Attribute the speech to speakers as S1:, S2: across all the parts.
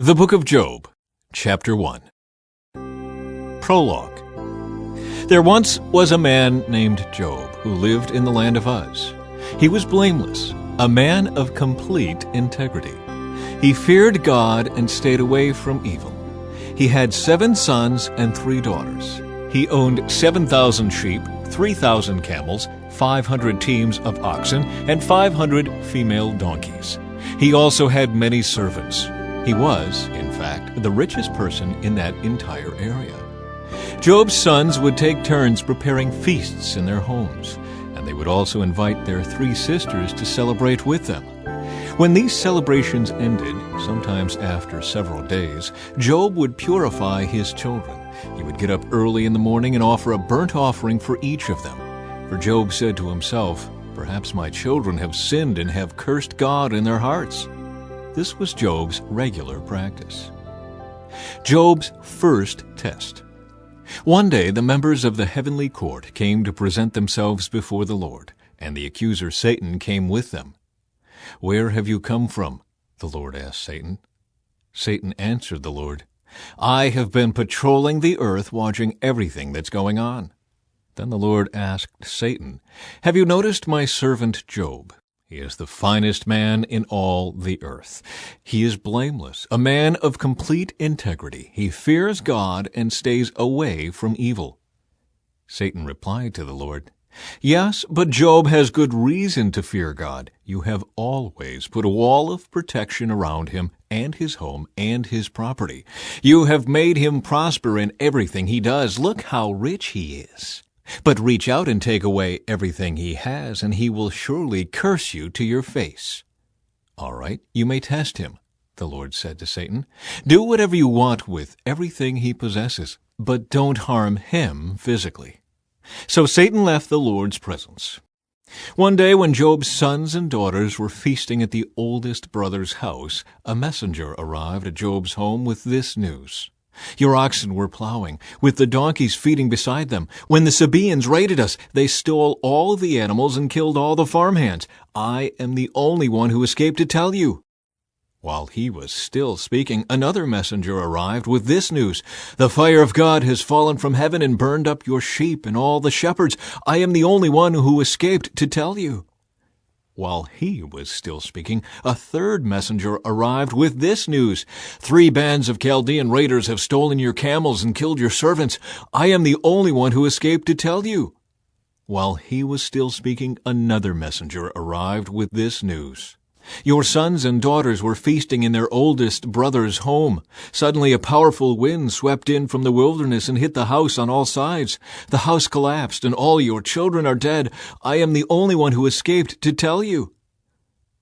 S1: The Book of Job, Chapter 1. Prologue. There once was a man named Job who lived in the land of Uz. He was blameless, a man of complete integrity. He feared God and stayed away from evil. He had 7 sons and 3 daughters. He owned 7,000 sheep, 3,000 camels, 500 teams of oxen, and 500 female donkeys. He also had many servants. He was, in fact, the richest person in that entire area. Job's sons would take turns preparing feasts in their homes, and they would also invite their 3 sisters to celebrate with them. When these celebrations ended, sometimes after several days, Job would purify his children. He would get up early in the morning and offer a burnt offering for each of them. For Job said to himself, "Perhaps my children have sinned and have cursed God in their hearts." This was Job's regular practice. Job's first test. One day the members of the heavenly court came to present themselves before the Lord, and the accuser Satan came with them. "Where have you come from?" the Lord asked Satan. Satan answered the Lord, "I have been patrolling the earth, watching everything that's going on." Then the Lord asked Satan, "Have you noticed my servant Job? He is the finest man in all the earth. He is blameless, a man of complete integrity. He fears God and stays away from evil." Satan replied to the Lord, "Yes, but Job has good reason to fear God. You have always put a wall of protection around him and his home and his property. You have made him prosper in everything he does. Look how rich he is. But reach out and take away everything he has, and he will surely curse you to your face." "All right, you may test him," the Lord said to Satan. "Do whatever you want with everything he possesses, but don't harm him physically." So Satan left the Lord's presence. One day when Job's sons and daughters were feasting at the oldest brother's house, a messenger arrived at Job's home with this news. "Your oxen were plowing, with the donkeys feeding beside them. When the Sabaeans raided us, they stole all the animals and killed all the farmhands. I am the only one who escaped to tell you." While he was still speaking, another messenger arrived with this news. "The fire of God has fallen from heaven and burned up your sheep and all the shepherds. I am the only one who escaped to tell you." While he was still speaking, a third messenger arrived with this news. "3 bands of Chaldean raiders have stolen your camels and killed your servants. I am the only one who escaped to tell you." While he was still speaking, another messenger arrived with this news. "Your sons and daughters were feasting in their oldest brother's home. Suddenly a powerful wind swept in from the wilderness and hit the house on all sides. The house collapsed and all your children are dead. I am the only one who escaped to tell you."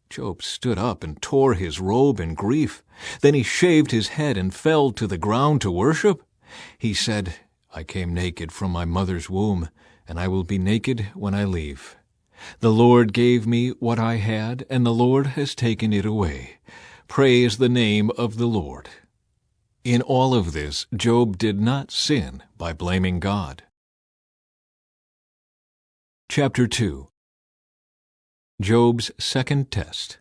S1: Job stood up and tore his robe in grief. Then he shaved his head and fell to the ground to worship. He said, "I came naked from my mother's womb, and I will be naked when I leave. The Lord gave me what I had, and the Lord has taken it away. Praise the name of the Lord." In all of this, Job did not sin by blaming God. Chapter 2. Job's second test.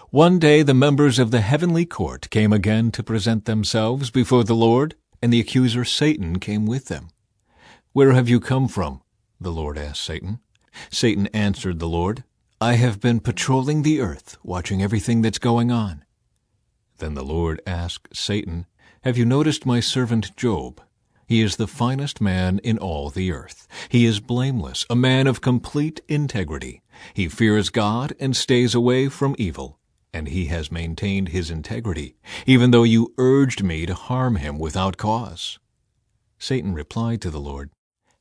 S1: One day the members of the heavenly court came again to present themselves before the Lord, and the accuser Satan came with them. "Where have you come from?" the Lord asked Satan. Satan answered the Lord, "I have been patrolling the earth, watching everything that's going on." Then the Lord asked Satan, "Have you noticed my servant Job? He is the finest man in all the earth. He is blameless, a man of complete integrity. He fears God and stays away from evil, and he has maintained his integrity, even though you urged me to harm him without cause." Satan replied to the Lord,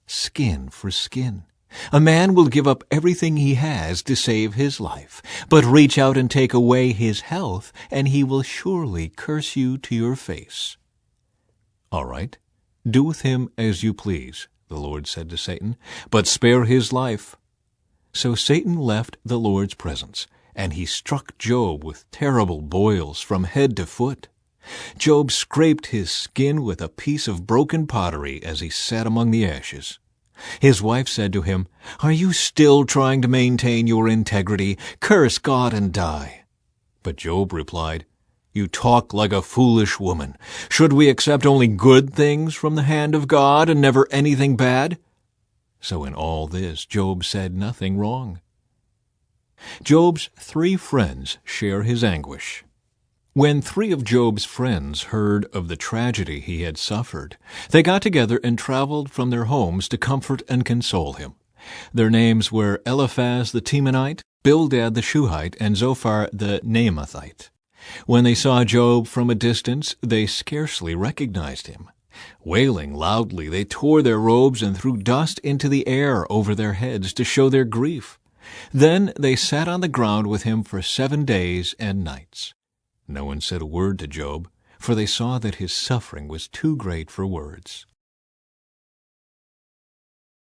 S1: "Skin for skin. A man will give up everything he has to save his life, but reach out and take away his health, and he will surely curse you to your face." "All right, do with him as you please," the Lord said to Satan, "but spare his life." So Satan left the Lord's presence, and he struck Job with terrible boils from head to foot. Job scraped his skin with a piece of broken pottery as he sat among the ashes. His wife said to him, "Are you still trying to maintain your integrity? Curse God and die." But Job replied, You talk like a foolish woman. Should we accept only good things from the hand of God and never anything bad?" So in all this, Job said nothing wrong. Job's 3 friends share his anguish. When 3 of Job's friends heard of the tragedy he had suffered, they got together and traveled from their homes to comfort and console him. Their names were Eliphaz the Temanite, Bildad the Shuhite, and Zophar the Naamathite. When they saw Job from a distance, they scarcely recognized him. Wailing loudly, they tore their robes and threw dust into the air over their heads to show their grief. Then they sat on the ground with him for 7 days and nights. No one said a word to Job, for they saw that his suffering was too great for words.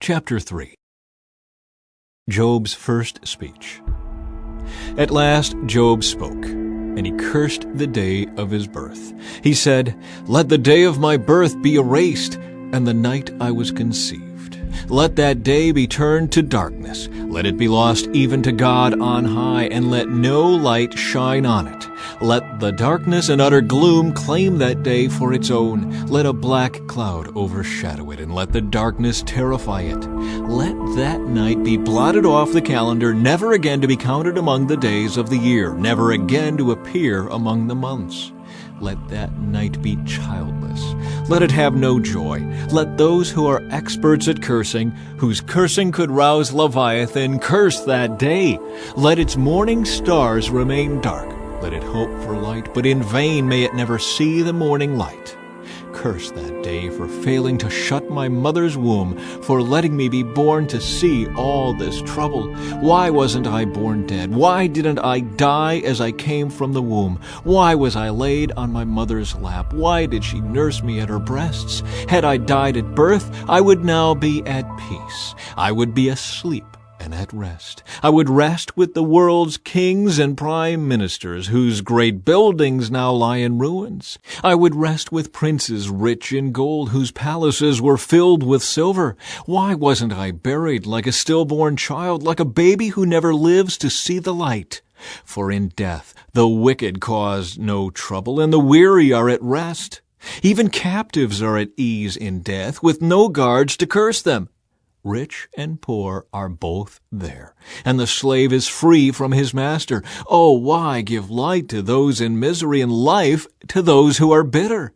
S1: Chapter 3. Job's first speech. At last Job spoke, and he cursed the day of his birth. He said, "Let the day of my birth be erased, and the night I was conceived. Let that day be turned to darkness. Let it be lost even to God on high, and let no light shine on it. Let the darkness and utter gloom claim that day for its own. Let a black cloud overshadow it, and let the darkness terrify it. Let that night be blotted off the calendar, never again to be counted among the days of the year, never again to appear among the months. Let that night be childless. Let it have no joy. Let those who are experts at cursing, whose cursing could rouse Leviathan, curse that day. Let its morning stars remain dark. Let it hope for light, but in vain may it never see the morning light. Curse that day for failing to shut my mother's womb, for letting me be born to see all this trouble. Why wasn't I born dead? Why didn't I die as I came from the womb? Why was I laid on my mother's lap? Why did she nurse me at her breasts? Had I died at birth, I would now be at peace. I would be asleep and at rest. I would rest with the world's kings and prime ministers, whose great buildings now lie in ruins. I would rest with princes rich in gold, whose palaces were filled with silver. Why wasn't I buried like a stillborn child, like a baby who never lives to see the light? For in death the wicked cause no trouble, and the weary are at rest. Even captives are at ease in death, with no guards to curse them. Rich and poor are both there, and the slave is free from his master. Oh, why give light to those in misery and life to those who are bitter?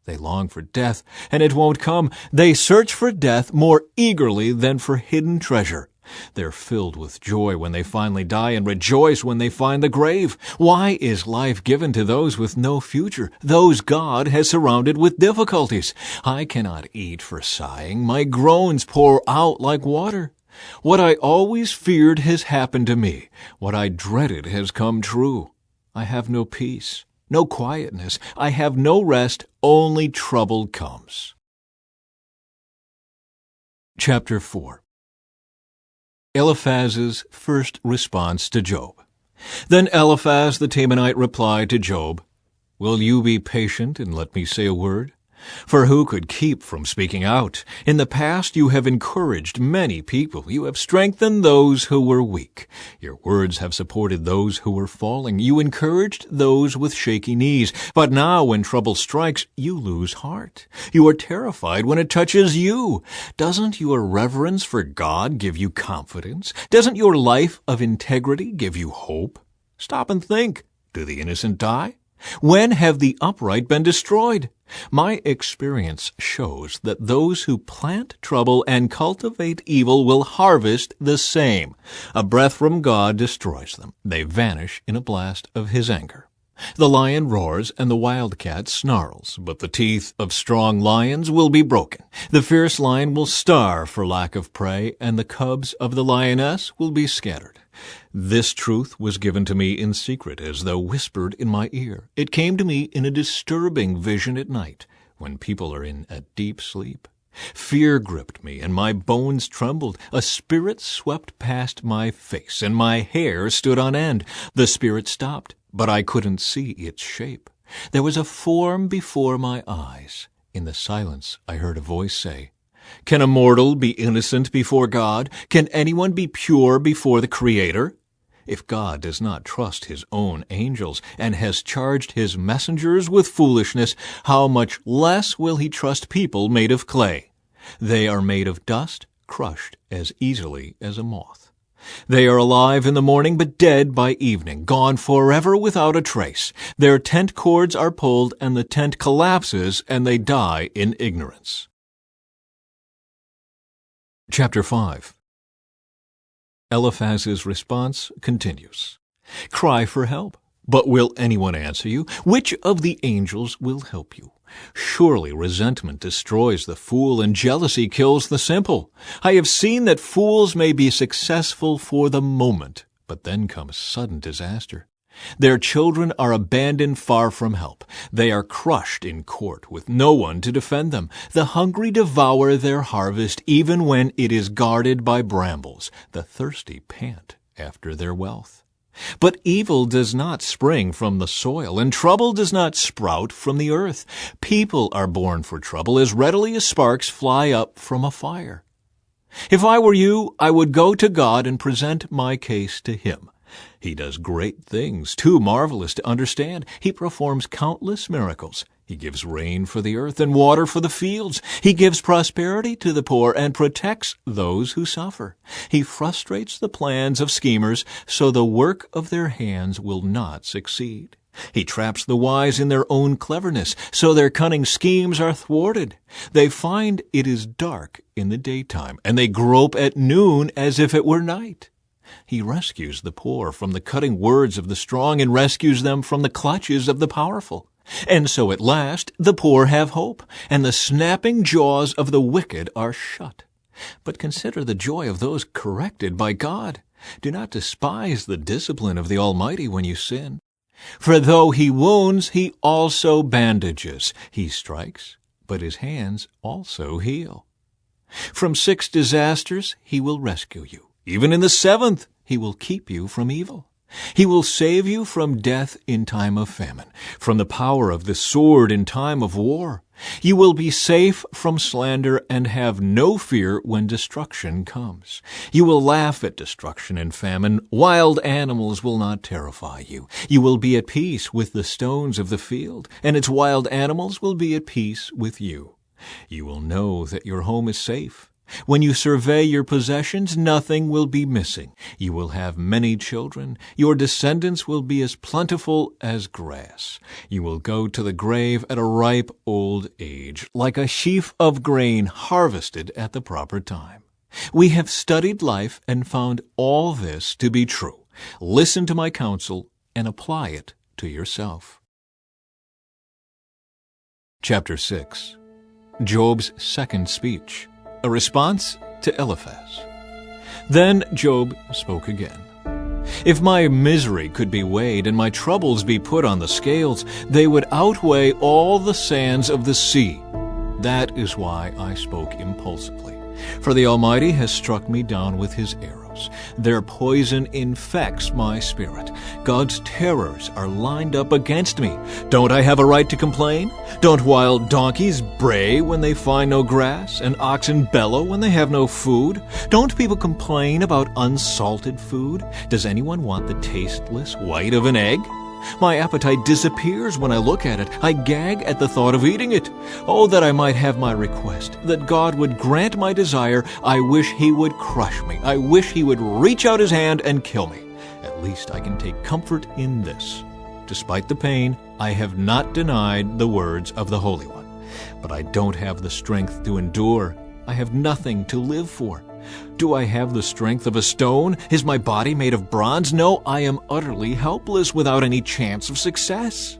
S1: They long for death, and it won't come. They search for death more eagerly than for hidden treasure. They're filled with joy when they finally die and rejoice when they find the grave. Why is life given to those with no future, those God has surrounded with difficulties? I cannot eat for sighing. My groans pour out like water. What I always feared has happened to me. What I dreaded has come true. I have no peace, no quietness. I have no rest. Only trouble comes. Chapter 4. Eliphaz's first response to Job. Then Eliphaz the Temanite replied to Job, "Will you be patient and let me say a word? For who could keep from speaking out? In the past you have encouraged many people. You have strengthened those who were weak. Your words have supported those who were falling. You encouraged those with shaky knees. But now when trouble strikes, you lose heart. You are terrified when it touches you. Doesn't your reverence for God give you confidence? Doesn't your life of integrity give you hope? Stop and think. Do the innocent die? When have the upright been destroyed? My experience shows that those who plant trouble and cultivate evil will harvest the same. A breath from God destroys them. They vanish in a blast of his anger. The lion roars and the wildcat snarls, but the teeth of strong lions will be broken. The fierce lion will starve for lack of prey, and the cubs of the lioness will be scattered. This truth was given to me in secret, as though whispered in my ear. It came to me in a disturbing vision at night, when people are in a deep sleep. Fear gripped me, and my bones trembled. A spirit swept past my face, and my hair stood on end. The spirit stopped, but I couldn't see its shape. There was a form before my eyes. In the silence I heard a voice say, "Can a mortal be innocent before God? Can anyone be pure before the Creator?" If God does not trust his own angels and has charged his messengers with foolishness, how much less will he trust people made of clay? They are made of dust, crushed as easily as a moth. They are alive in the morning, but dead by evening, gone forever without a trace. Their tent cords are pulled, and the tent collapses, and they die in ignorance. Chapter 5. Eliphaz's response continues. Cry for help, but will anyone answer you? Which of the angels will help you? Surely resentment destroys the fool, and jealousy kills the simple. I have seen that fools may be successful for the moment, but then comes sudden disaster. Their children are abandoned far from help. They are crushed in court with no one to defend them. The hungry devour their harvest even when it is guarded by brambles. The thirsty pant after their wealth. But evil does not spring from the soil, and trouble does not sprout from the earth. People are born for trouble as readily as sparks fly up from a fire. If I were you, I would go to God and present my case to him. He does great things, too marvelous to understand. He performs countless miracles. He gives rain for the earth and water for the fields. He gives prosperity to the poor and protects those who suffer. He frustrates the plans of schemers, so the work of their hands will not succeed. He traps the wise in their own cleverness, so their cunning schemes are thwarted. They find it is dark in the daytime, and they grope at noon as if it were night. He rescues the poor from the cutting words of the strong and rescues them from the clutches of the powerful. And so at last the poor have hope, and the snapping jaws of the wicked are shut. But consider the joy of those corrected by God. Do not despise the discipline of the Almighty when you sin. For though he wounds, he also bandages. He strikes, but his hands also heal. From 6 disasters he will rescue you. Even in the 7th, he will keep you from evil. He will save you from death in time of famine, from the power of the sword in time of war. You will be safe from slander and have no fear when destruction comes. You will laugh at destruction and famine. Wild animals will not terrify you. You will be at peace with the stones of the field, and its wild animals will be at peace with you. You will know that your home is safe. When you survey your possessions, nothing will be missing. You will have many children. Your descendants will be as plentiful as grass. You will go to the grave at a ripe old age, like a sheaf of grain harvested at the proper time. We have studied life and found all this to be true. Listen to my counsel and apply it to yourself. Chapter 6. Job's second speech. A response to Eliphaz. Then Job spoke again. If my misery could be weighed and my troubles be put on the scales, they would outweigh all the sands of the sea. That is why I spoke impulsively. For the Almighty has struck me down with his arrows. Their poison infects my spirit. God's terrors are lined up against me. Don't I have a right to complain? Don't wild donkeys bray when they find no grass, and oxen bellow when they have no food? Don't people complain about unsalted food? Does anyone want the tasteless white of an egg? My appetite disappears when I look at it. I gag at the thought of eating it. Oh, that I might have my request, that God would grant my desire. I wish he would crush me. I wish he would reach out his hand and kill me. At least I can take comfort in this. Despite the pain, I have not denied the words of the Holy One. But I don't have the strength to endure. I have nothing to live for. Do I have the strength of a stone? Is my body made of bronze? No, I am utterly helpless without any chance of success.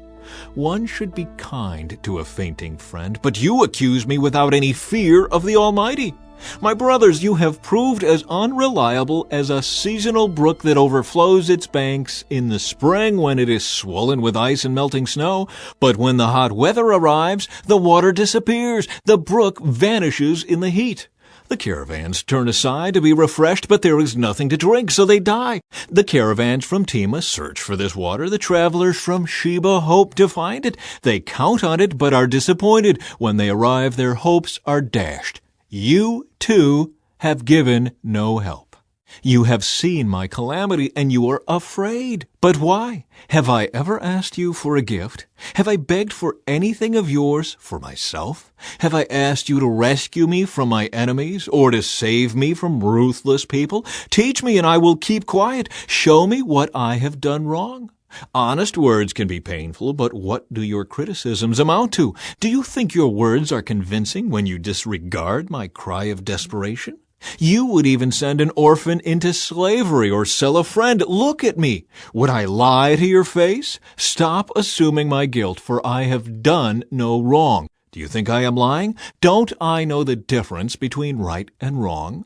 S1: One should be kind to a fainting friend, but you accuse me without any fear of the Almighty. My brothers, you have proved as unreliable as a seasonal brook that overflows its banks in the spring when it is swollen with ice and melting snow. But when the hot weather arrives, the water disappears. The brook vanishes in the heat. The caravans turn aside to be refreshed, but there is nothing to drink, so they die. The caravans from Tema search for this water. The travelers from Sheba hope to find it. They count on it, but are disappointed. When they arrive, their hopes are dashed. You, too, have given no help. You have seen my calamity, and you are afraid. But why? Have I ever asked you for a gift? Have I begged for anything of yours for myself? Have I asked you to rescue me from my enemies, or to save me from ruthless people? Teach me, and I will keep quiet. Show me what I have done wrong. Honest words can be painful, but what do your criticisms amount to? Do you think your words are convincing when you disregard my cry of desperation? You would even send an orphan into slavery or sell a friend. Look at me. Would I lie to your face? Stop assuming my guilt, for I have done no wrong. Do you think I am lying? Don't I know the difference between right and wrong?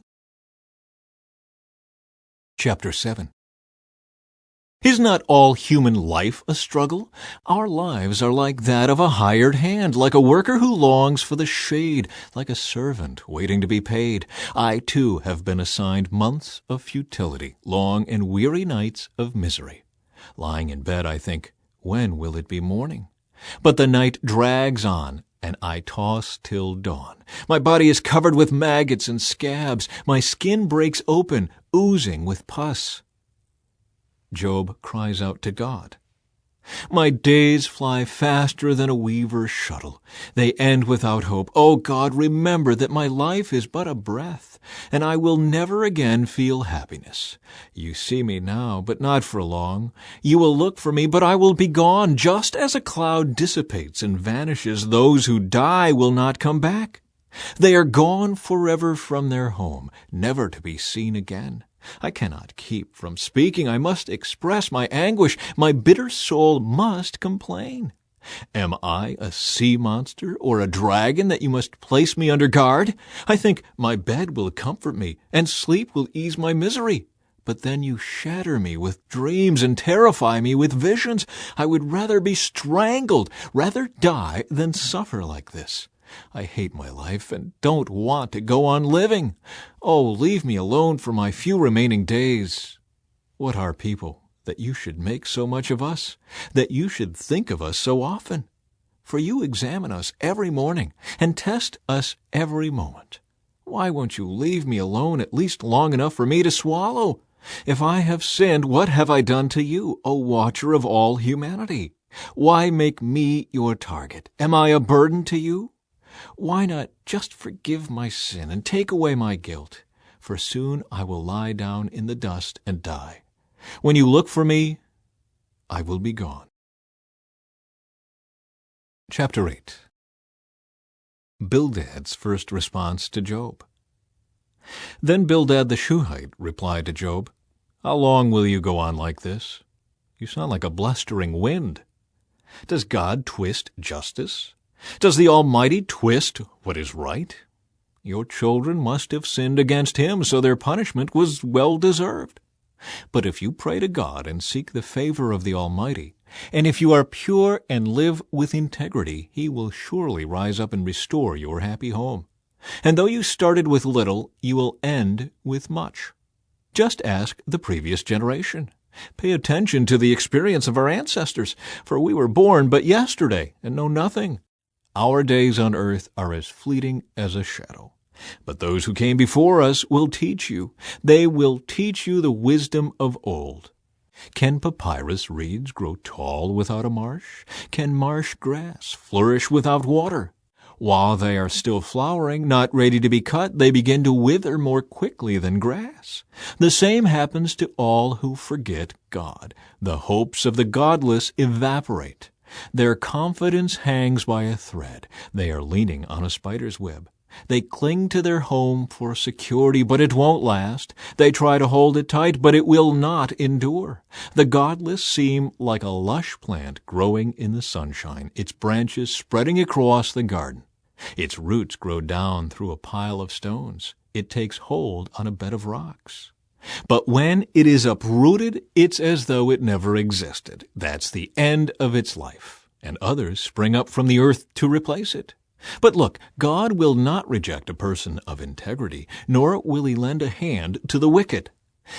S1: Chapter 7. Is not all human life a struggle? Our lives are like that of a hired hand, like a worker who longs for the shade, like a servant waiting to be paid. I, too, have been assigned months of futility, long and weary nights of misery. Lying in bed, I think, when will it be morning? But the night drags on, and I toss till dawn. My body is covered with maggots and scabs. My skin breaks open, oozing with pus. Job cries out to God. My days fly faster than a weaver's shuttle. They end without hope. O God, remember that my life is but a breath, and I will never again feel happiness. You see me now, but not for long. You will look for me, but I will be gone. Just as a cloud dissipates and vanishes, those who die will not come back. They are gone forever from their home, never to be seen again. I cannot keep from speaking. I must express my anguish. My bitter soul must complain. Am I a sea monster or a dragon that you must place me under guard? I think my bed will comfort me, and sleep will ease my misery. But then you shatter me with dreams and terrify me with visions. I would rather be strangled, rather die than suffer like this. I hate my life and don't want to go on living. Oh, leave me alone for my few remaining days. What are people that you should make so much of us, that you should think of us so often? For you examine us every morning and test us every moment. Why won't you leave me alone at least long enough for me to swallow? If I have sinned, what have I done to you, O watcher of all humanity? Why make me your target? Am I a burden to you? Why not just forgive my sin and take away my guilt? For soon I will lie down in the dust and die. When you look for me, I will be gone. Chapter 8. Bildad's first response to Job. Then Bildad the Shuhite replied to Job, How long will you go on like this? You sound like a blustering wind. Does God twist justice? Does the Almighty twist what is right? Your children must have sinned against him, so their punishment was well deserved. But if you pray to God and seek the favor of the Almighty, and if you are pure and live with integrity, he will surely rise up and restore your happy home. And though you started with little, you will end with much. Just ask the previous generation. Pay attention to the experience of our ancestors, for we were born but yesterday and know nothing. Our days on earth are as fleeting as a shadow. But those who came before us will teach you. They will teach you the wisdom of old. Can papyrus reeds grow tall without a marsh? Can marsh grass flourish without water? While they are still flowering, not ready to be cut, they begin to wither more quickly than grass. The same happens to all who forget God. The hopes of the godless evaporate. Their confidence hangs by a thread. They are leaning on a spider's web. They cling to their home for security, but it won't last. They try to hold it tight, but it will not endure. The godless seem like a lush plant growing in the sunshine, its branches spreading across the garden. Its roots grow down through a pile of stones. It takes hold on a bed of rocks. But when it is uprooted, it's as though it never existed. That's the end of its life, and others spring up from the earth to replace it. But look, God will not reject a person of integrity, nor will he lend a hand to the wicked.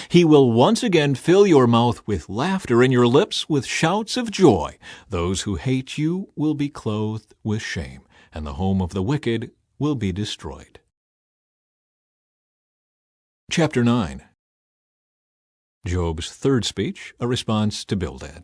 S1: He will once again fill your mouth with laughter and your lips with shouts of joy. Those who hate you will be clothed with shame, and the home of the wicked will be destroyed. Chapter 9. Job's third speech, a response to Bildad.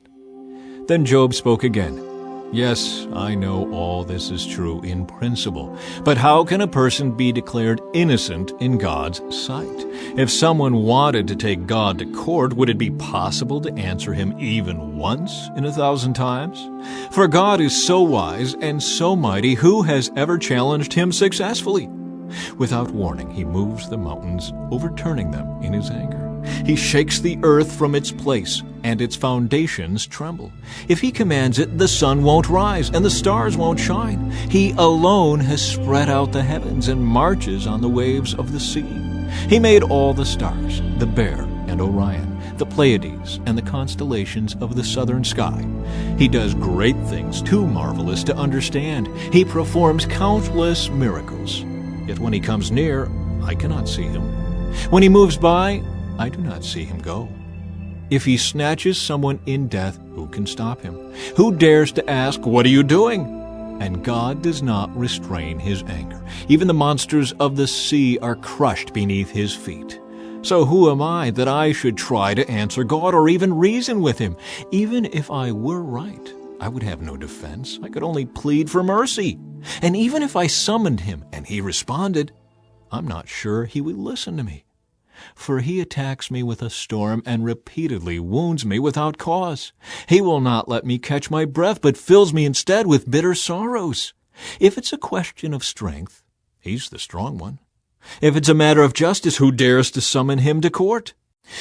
S1: Then Job spoke again. Yes, I know all this is true in principle, but how can a person be declared innocent in God's sight? If someone wanted to take God to court, would it be possible to answer him even once in 1,000 times? For God is so wise and so mighty, who has ever challenged him successfully? Without warning, he moves the mountains, overturning them in his anger. He shakes the earth from its place, and its foundations tremble. If he commands it, the sun won't rise, and the stars won't shine. He alone has spread out the heavens and marches on the waves of the sea. He made all the stars, the Bear and Orion, the Pleiades, and the constellations of the southern sky. He does great things too marvelous to understand. He performs countless miracles. Yet when he comes near, I cannot see him. When he moves by, I do not see him go. If he snatches someone in death, who can stop him? Who dares to ask, "What are you doing?" And God does not restrain his anger. Even the monsters of the sea are crushed beneath his feet. So who am I that I should try to answer God or even reason with him? Even if I were right, I would have no defense. I could only plead for mercy. And even if I summoned him and he responded, I'm not sure he would listen to me. For he attacks me with a storm and repeatedly wounds me without cause. He will not let me catch my breath, but fills me instead with bitter sorrows. If it's a question of strength, he's the strong one. If it's a matter of justice, who dares to summon him to court?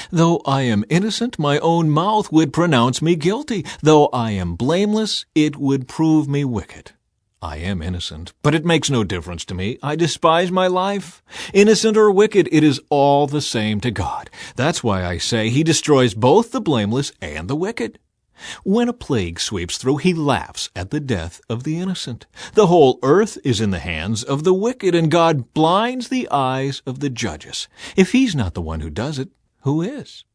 S1: Though I am innocent, my own mouth would pronounce me guilty. Though I am blameless, it would prove me wicked. I am innocent, but it makes no difference to me. I despise my life. Innocent or wicked, it is all the same to God. That's why I say he destroys both the blameless and the wicked. When a plague sweeps through, he laughs at the death of the innocent. The whole earth is in the hands of the wicked, and God blinds the eyes of the judges. If he's not the one who does it, who is?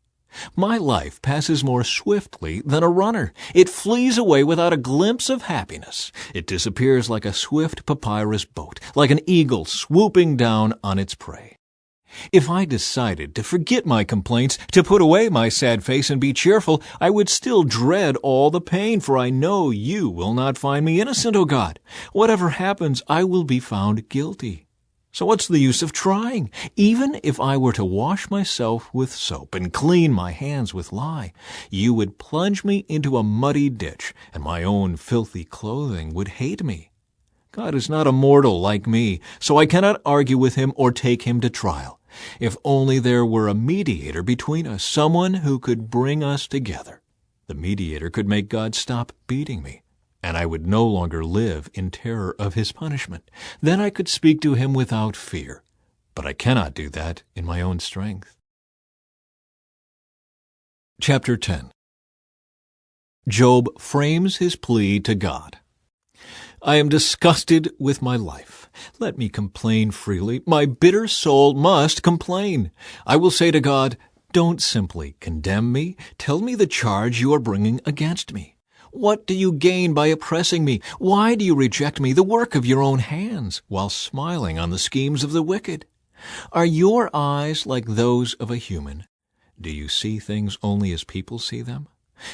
S1: My life passes more swiftly than a runner. It flees away without a glimpse of happiness. It disappears like a swift papyrus boat, like an eagle swooping down on its prey. If I decided to forget my complaints, to put away my sad face and be cheerful, I would still dread all the pain, for I know you will not find me innocent, O God. Whatever happens, I will be found guilty. So what's the use of trying? Even if I were to wash myself with soap and clean my hands with lye, you would plunge me into a muddy ditch, and my own filthy clothing would hate me. God is not a mortal like me, so I cannot argue with him or take him to trial. If only there were a mediator between us, someone who could bring us together. The mediator could make God stop beating me, and I would no longer live in terror of his punishment. Then I could speak to him without fear. But I cannot do that in my own strength. Chapter 10. Job frames his plea to God. I am disgusted with my life. Let me complain freely. My bitter soul must complain. I will say to God, don't simply condemn me. Tell me the charge you are bringing against me. What do you gain by oppressing me? Why do you reject me, the work of your own hands, while smiling on the schemes of the wicked? Are your eyes like those of a human? Do you see things only as people see them?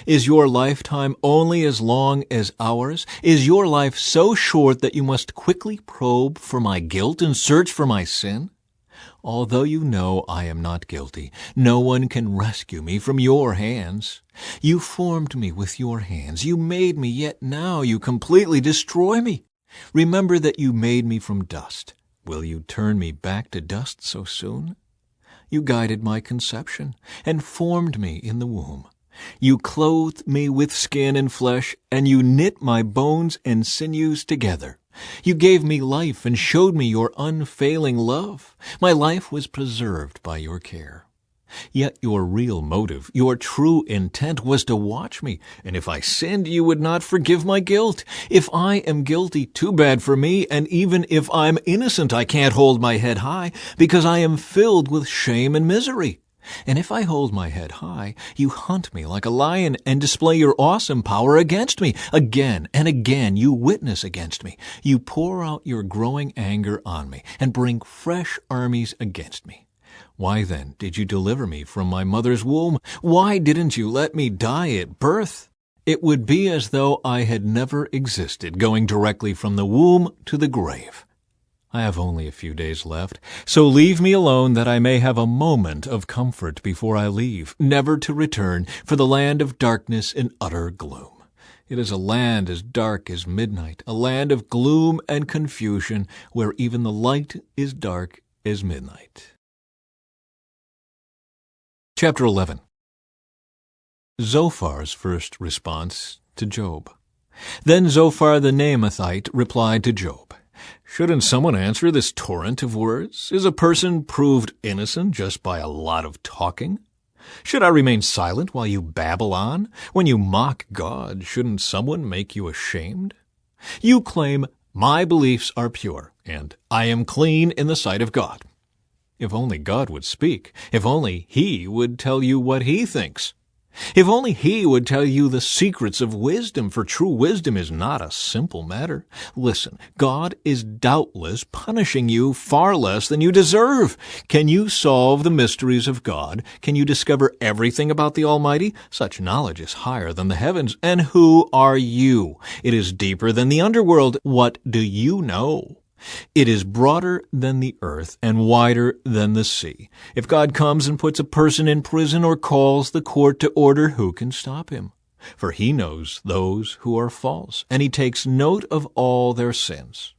S1: Is your lifetime only as long as ours? Is your life so short that you must quickly probe for my guilt and search for my sin? Although you know I am not guilty, no one can rescue me from your hands. You formed me with your hands. You made me, yet now you completely destroy me. Remember that you made me from dust. Will you turn me back to dust so soon? You guided my conception and formed me in the womb. You clothed me with skin and flesh, and you knit my bones and sinews together. You gave me life and showed me your unfailing love. My life was preserved by your care. Yet your real motive, your true intent was to watch me, and if I sinned, you would not forgive my guilt. If I am guilty, too bad for me, and even if I'm innocent, I can't hold my head high, because I am filled with shame and misery. And if I hold my head high, you hunt me like a lion and display your awesome power against me. Again and again you witness against me. You pour out your growing anger on me and bring fresh armies against me. Why then did you deliver me from my mother's womb? Why didn't you let me die at birth? It would be as though I had never existed, going directly from the womb to the grave. I have only a few days left, so leave me alone that I may have a moment of comfort before I leave, never to return, for the land of darkness and utter gloom. It is a land as dark as midnight, a land of gloom and confusion, where even the light is dark as midnight. Chapter 11. Zophar's first response to Job. Then Zophar the Naamathite replied to Job, "Shouldn't someone answer this torrent of words? Is a person proved innocent just by a lot of talking? Should I remain silent while you babble on? When you mock God, shouldn't someone make you ashamed? You claim, 'My beliefs are pure, and I am clean in the sight of God.' If only God would speak. If only He would tell you what He thinks. If only He would tell you the secrets of wisdom, for true wisdom is not a simple matter. Listen, God is doubtless punishing you far less than you deserve. Can you solve the mysteries of God? Can you discover everything about the Almighty? Such knowledge is higher than the heavens. And who are you? It is deeper than the underworld. What do you know? It is broader than the earth and wider than the sea. If God comes and puts a person in prison or calls the court to order, who can stop him? For He knows those who are false, and He takes note of all their sins.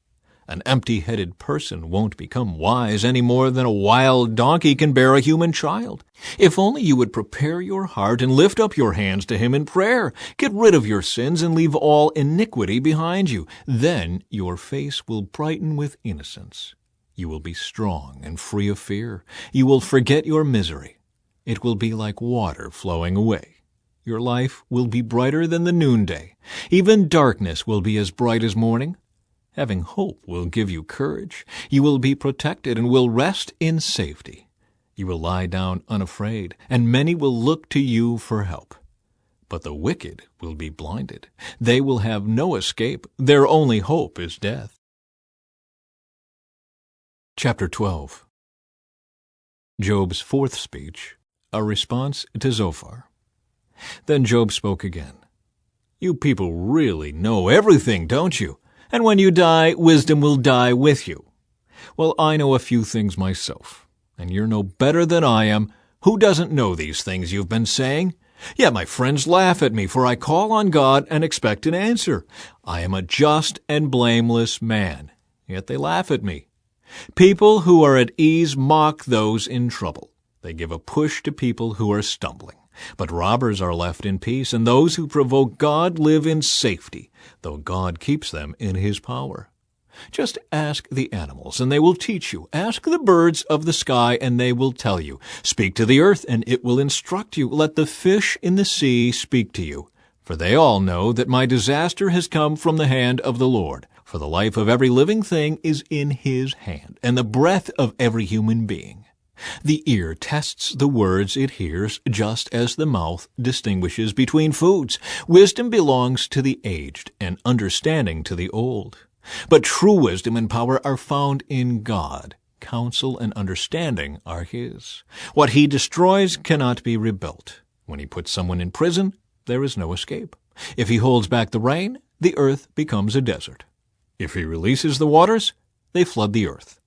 S1: An empty-headed person won't become wise any more than a wild donkey can bear a human child. If only you would prepare your heart and lift up your hands to Him in prayer. Get rid of your sins and leave all iniquity behind you. Then your face will brighten with innocence. You will be strong and free of fear. You will forget your misery. It will be like water flowing away. Your life will be brighter than the noonday. Even darkness will be as bright as morning. Having hope will give you courage. You will be protected and will rest in safety. You will lie down unafraid, and many will look to you for help. But the wicked will be blinded. They will have no escape. Their only hope is death. Chapter 12. Job's fourth speech, a response to Zophar. Then Job spoke again. "You people really know everything, don't you? And when you die, wisdom will die with you. Well, I know a few things myself, and you're no better than I am. Who doesn't know these things you've been saying? Yet my friends laugh at me, for I call on God and expect an answer. I am a just and blameless man, yet they laugh at me. People who are at ease mock those in trouble. They give a push to people who are stumbling. But robbers are left in peace, and those who provoke God live in safety, though God keeps them in His power. Just ask the animals, and they will teach you. Ask the birds of the sky, and they will tell you. Speak to the earth, and it will instruct you. Let the fish in the sea speak to you. For they all know that my disaster has come from the hand of the Lord. For the life of every living thing is in His hand, and the breath of every human being. The ear tests the words it hears, just as the mouth distinguishes between foods. Wisdom belongs to the aged, and understanding to the old. But true wisdom and power are found in God. Counsel and understanding are His. What He destroys cannot be rebuilt. When He puts someone in prison, there is no escape. If He holds back the rain, the earth becomes a desert. If He releases the waters, they flood the earth.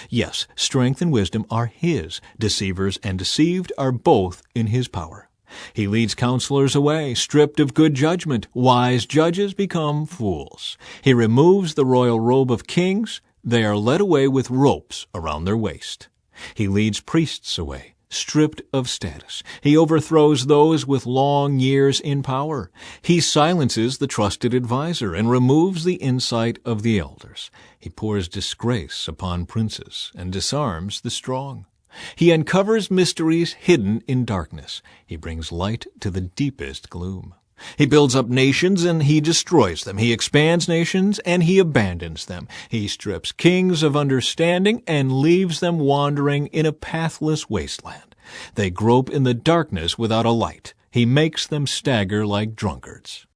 S1: Yes, strength and wisdom are His. Deceivers and deceived are both in His power. He leads counselors away, stripped of good judgment. Wise judges become fools. He removes the royal robe of kings. They are led away with ropes around their waist. He leads priests away, stripped of status. He overthrows those with long years in power. He silences the trusted adviser and removes the insight of the elders. He pours disgrace upon princes and disarms the strong. He uncovers mysteries hidden in darkness. He brings light to the deepest gloom. He builds up nations and He destroys them. He expands nations and He abandons them. He strips kings of understanding and leaves them wandering in a pathless wasteland. They grope in the darkness without a light. He makes them stagger like drunkards.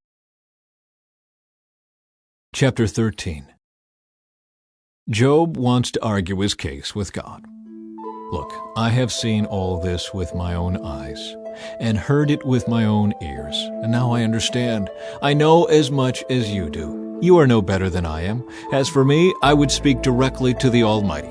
S1: Chapter 13. Job wants to argue his case with God. Look, I have seen all this with my own eyes, and heard it with my own ears, and now I understand. I know as much as you do. You are no better than I am. As for me, I would speak directly to the Almighty.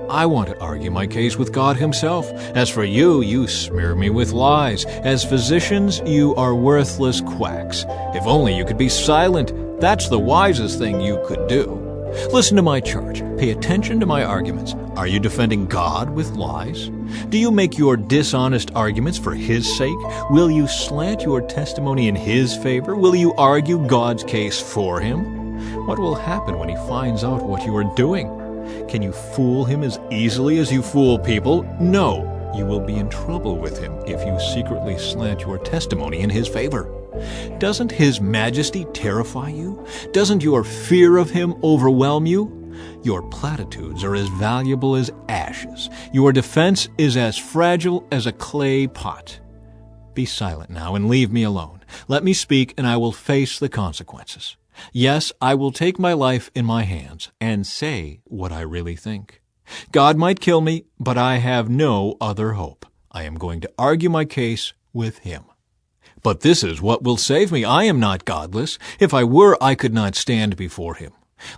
S1: I want to argue my case with God Himself. As for you, you smear me with lies. As physicians, you are worthless quacks. If only you could be silent. That's the wisest thing you could do. Listen to my charge. Pay attention to my arguments. Are you defending God with lies? Do you make your dishonest arguments for His sake? Will you slant your testimony in His favor? Will you argue God's case for Him? What will happen when He finds out what you are doing? Can you fool Him as easily as you fool people? No, you will be in trouble with Him if you secretly slant your testimony in His favor. Doesn't His majesty terrify you? Doesn't your fear of Him overwhelm you? Your platitudes are as valuable as ashes. Your defense is as fragile as a clay pot. Be silent now and leave me alone. Let me speak, and I will face the consequences. Yes, I will take my life in my hands and say what I really think. God might kill me, but I have no other hope. I am going to argue my case with Him. But this is what will save me. I am not godless. If I were, I could not stand before Him.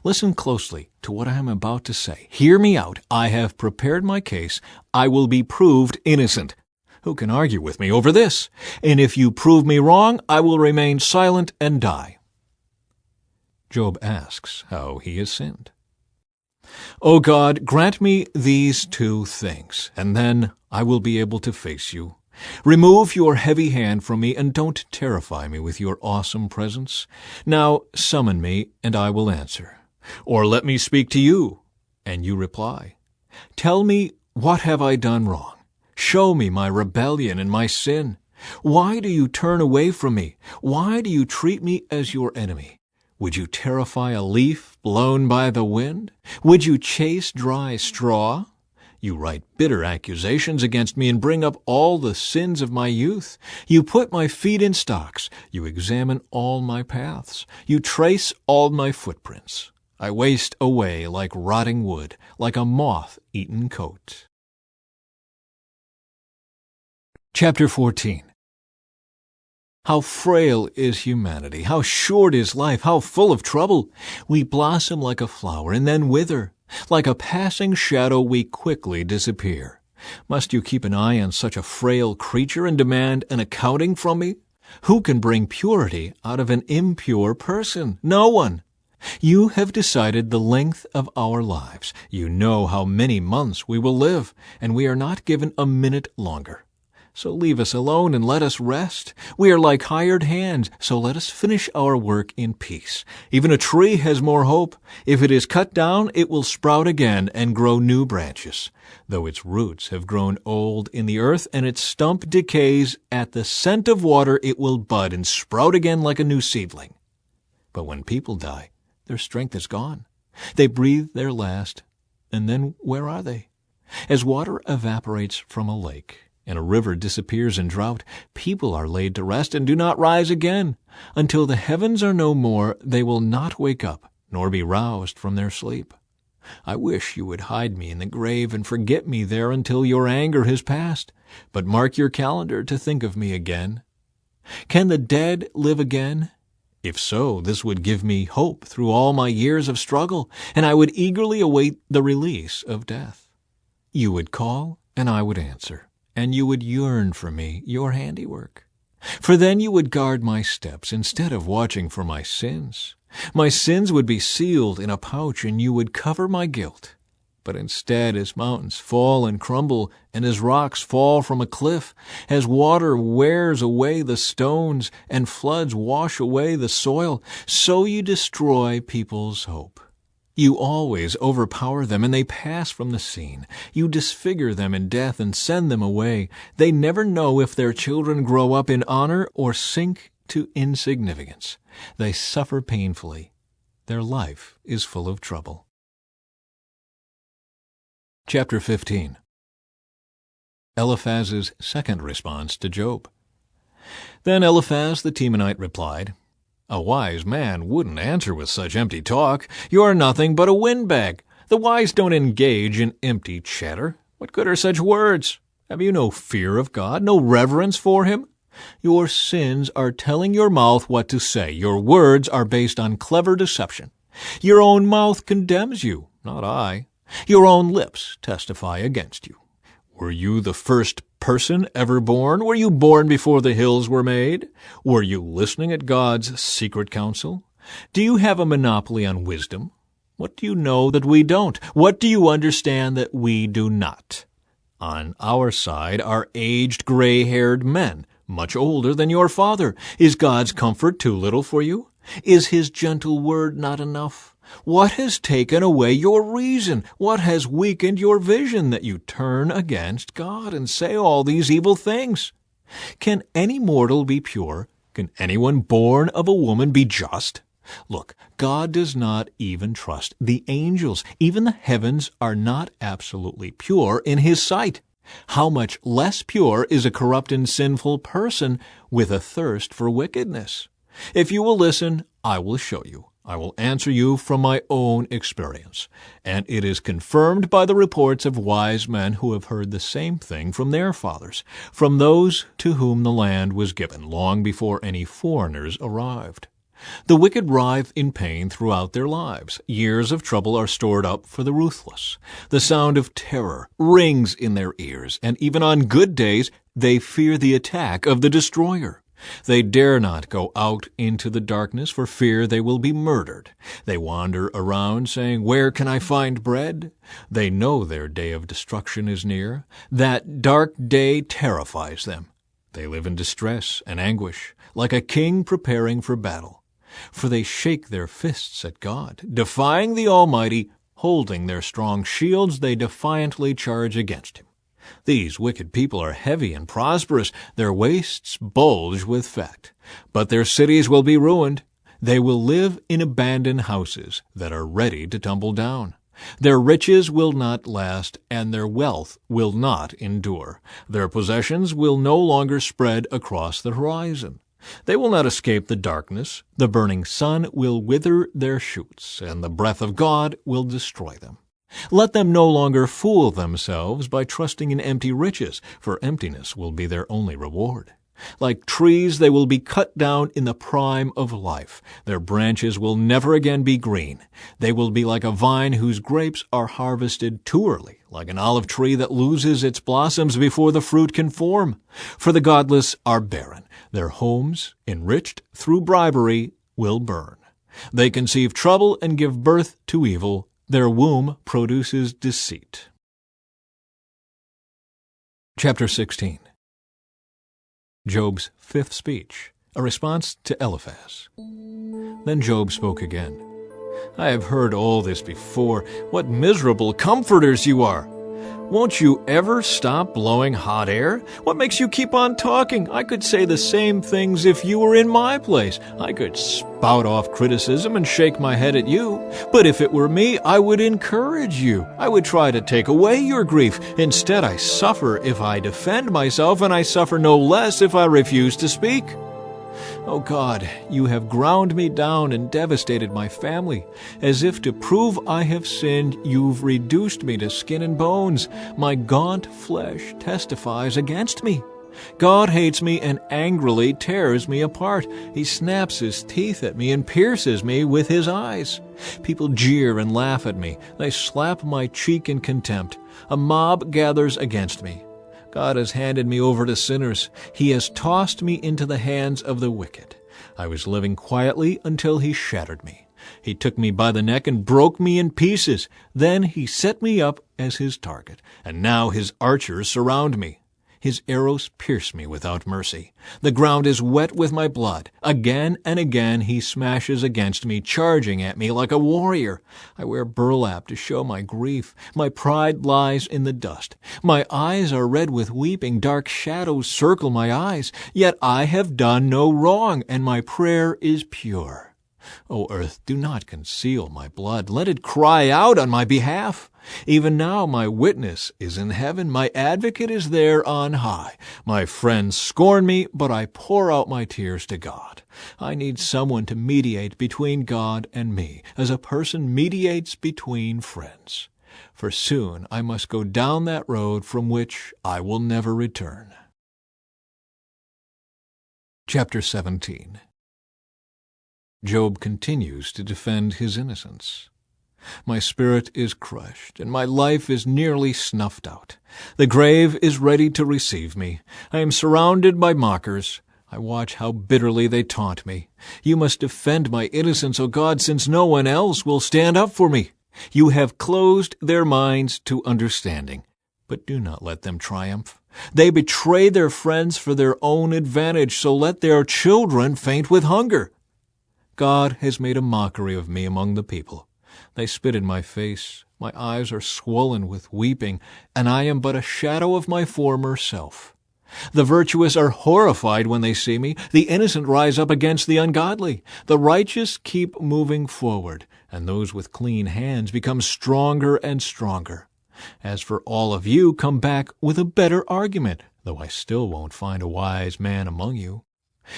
S1: Listen closely to what I am about to say. Hear me out. I have prepared my case. I will be proved innocent. Who can argue with me over this? And if you prove me wrong, I will remain silent and die. Job asks how he has sinned. O God, grant me these two things, and then I will be able to face you. Remove your heavy hand from me, and don't terrify me with your awesome presence. Now summon me, and I will answer. Or let me speak to you, and you reply. Tell me, what have I done wrong? Show me my rebellion and my sin. Why do you turn away from me? Why do you treat me as your enemy? Would you terrify a leaf blown by the wind? Would you chase dry straw? You write bitter accusations against me and bring up all the sins of my youth. You put my feet in stocks. You examine all my paths. You trace all my footprints. I waste away like rotting wood, like a moth-eaten coat. Chapter 14. How frail is humanity! How short is life! How full of trouble! We blossom like a flower and then wither. Like a passing shadow, we quickly disappear. Must you keep an eye on such a frail creature and demand an accounting from me? Who can bring purity out of an impure person? No one. You have decided the length of our lives. You know how many months we will live, and we are not given a minute longer. So leave us alone and let us rest. We are like hired hands, so let us finish our work in peace. Even a tree has more hope. If it is cut down, it will sprout again and grow new branches. Though its roots have grown old in the earth and its stump decays, at the scent of water it will bud and sprout again like a new seedling. But when people die, their strength is gone. They breathe their last, and then where are they? As water evaporates from a lake, and a river disappears in drought, people are laid to rest and do not rise again. Until the heavens are no more, they will not wake up, nor be roused from their sleep. I wish you would hide me in the grave and forget me there until your anger has passed. But mark your calendar to think of me again. Can the dead live again? If so, this would give me hope through all my years of struggle, and I would eagerly await the release of death. You would call, and I would answer, and you would yearn for me, your handiwork. For then you would guard my steps instead of watching for my sins. My sins would be sealed in a pouch, and you would cover my guilt. But instead, as mountains fall and crumble, and as rocks fall from a cliff, as water wears away the stones, and floods wash away the soil, so you destroy people's hope. You always overpower them, and they pass from the scene. You disfigure them in death and send them away. They never know if their children grow up in honor or sink to insignificance. They suffer painfully. Their life is full of trouble. Chapter 15. Eliphaz's second response to Job. Then Eliphaz the Temanite replied, A wise man wouldn't answer with such empty talk. You are nothing but a windbag. The wise don't engage in empty chatter. What good are such words? Have you no fear of God, no reverence for him? Your sins are telling your mouth what to say. Your words are based on clever deception. Your own mouth condemns you, not I. Your own lips testify against you. Were you the first person ever born? Were you born before the hills were made? Were you listening at God's secret counsel? Do you have a monopoly on wisdom? What do you know that we don't? What do you understand that we do not? On our side are aged, gray-haired men, much older than your father. Is God's comfort too little for you? Is his gentle word not enough? What has taken away your reason? What has weakened your vision that you turn against God and say all these evil things? Can any mortal be pure? Can anyone born of a woman be just? Look, God does not even trust the angels. Even the heavens are not absolutely pure in his sight. How much less pure is a corrupt and sinful person with a thirst for wickedness? If you will listen, I will show you. I will answer you from my own experience, and it is confirmed by the reports of wise men who have heard the same thing from their fathers, from those to whom the land was given long before any foreigners arrived. The wicked writhe in pain throughout their lives. Years of trouble are stored up for the ruthless. The sound of terror rings in their ears, and even on good days they fear the attack of the destroyer. They dare not go out into the darkness for fear they will be murdered. They wander around saying, "Where can I find bread?" They know their day of destruction is near. That dark day terrifies them. They live in distress and anguish, like a king preparing for battle. For they shake their fists at God, defying the Almighty. Holding their strong shields, they defiantly charge against him. These wicked people are heavy and prosperous. Their waists bulge with fat. But their cities will be ruined. They will live in abandoned houses that are ready to tumble down. Their riches will not last, and their wealth will not endure. Their possessions will no longer spread across the horizon. They will not escape the darkness. The burning sun will wither their shoots, and the breath of God will destroy them. Let them no longer fool themselves by trusting in empty riches, for emptiness will be their only reward. Like trees, they will be cut down in the prime of life. Their branches will never again be green. They will be like a vine whose grapes are harvested too early, like an olive tree that loses its blossoms before the fruit can form. For the godless are barren. Their homes, enriched through bribery, will burn. They conceive trouble and give birth to evil. Their womb produces deceit. Chapter 16. Job's fifth speech, a response to Eliphaz. Then Job spoke again. "I have heard all this before. What miserable comforters you are! Won't you ever stop blowing hot air? What makes you keep on talking? I could say the same things if you were in my place. I could spout off criticism and shake my head at you. But if it were me, I would encourage you. I would try to take away your grief. Instead, I suffer if I defend myself, and I suffer no less if I refuse to speak. Oh God, you have ground me down and devastated my family. As if to prove I have sinned, you've reduced me to skin and bones. My gaunt flesh testifies against me. God hates me and angrily tears me apart. He snaps his teeth at me and pierces me with his eyes. People jeer and laugh at me. They slap my cheek in contempt. A mob gathers against me. God has handed me over to sinners. He has tossed me into the hands of the wicked. I was living quietly until he shattered me. He took me by the neck and broke me in pieces. Then he set me up as his target, and now his archers surround me. His arrows pierce me without mercy. The ground is wet with my blood. Again and again he smashes against me, charging at me like a warrior. I wear burlap to show my grief. My pride lies in the dust. My eyes are red with weeping. Dark shadows circle my eyes. Yet I have done no wrong, and my prayer is pure. O earth, do not conceal my blood. Let it cry out on my behalf. Even now my witness is in heaven. My advocate is there on high. My friends scorn me, but I pour out my tears to God. I need someone to mediate between God and me, as a person mediates between friends. for soon I must go down that road from which I will never return. Chapter 17. Job continues to defend his innocence. My spirit is crushed, and my life is nearly snuffed out. The grave is ready to receive me. I am surrounded by mockers. I watch how bitterly they taunt me. You must defend my innocence, O God, since no one else will stand up for me. You have closed their minds to understanding, but do not let them triumph. They betray their friends for their own advantage, so let their children faint with hunger. God has made a mockery of me among the people. They spit in my face. My eyes are swollen with weeping, and I am but a shadow of my former self. The virtuous are horrified when they see me. The innocent rise up against the ungodly. The righteous keep moving forward, and those with clean hands become stronger and stronger. As for all of you, come back with a better argument, though I still won't find a wise man among you.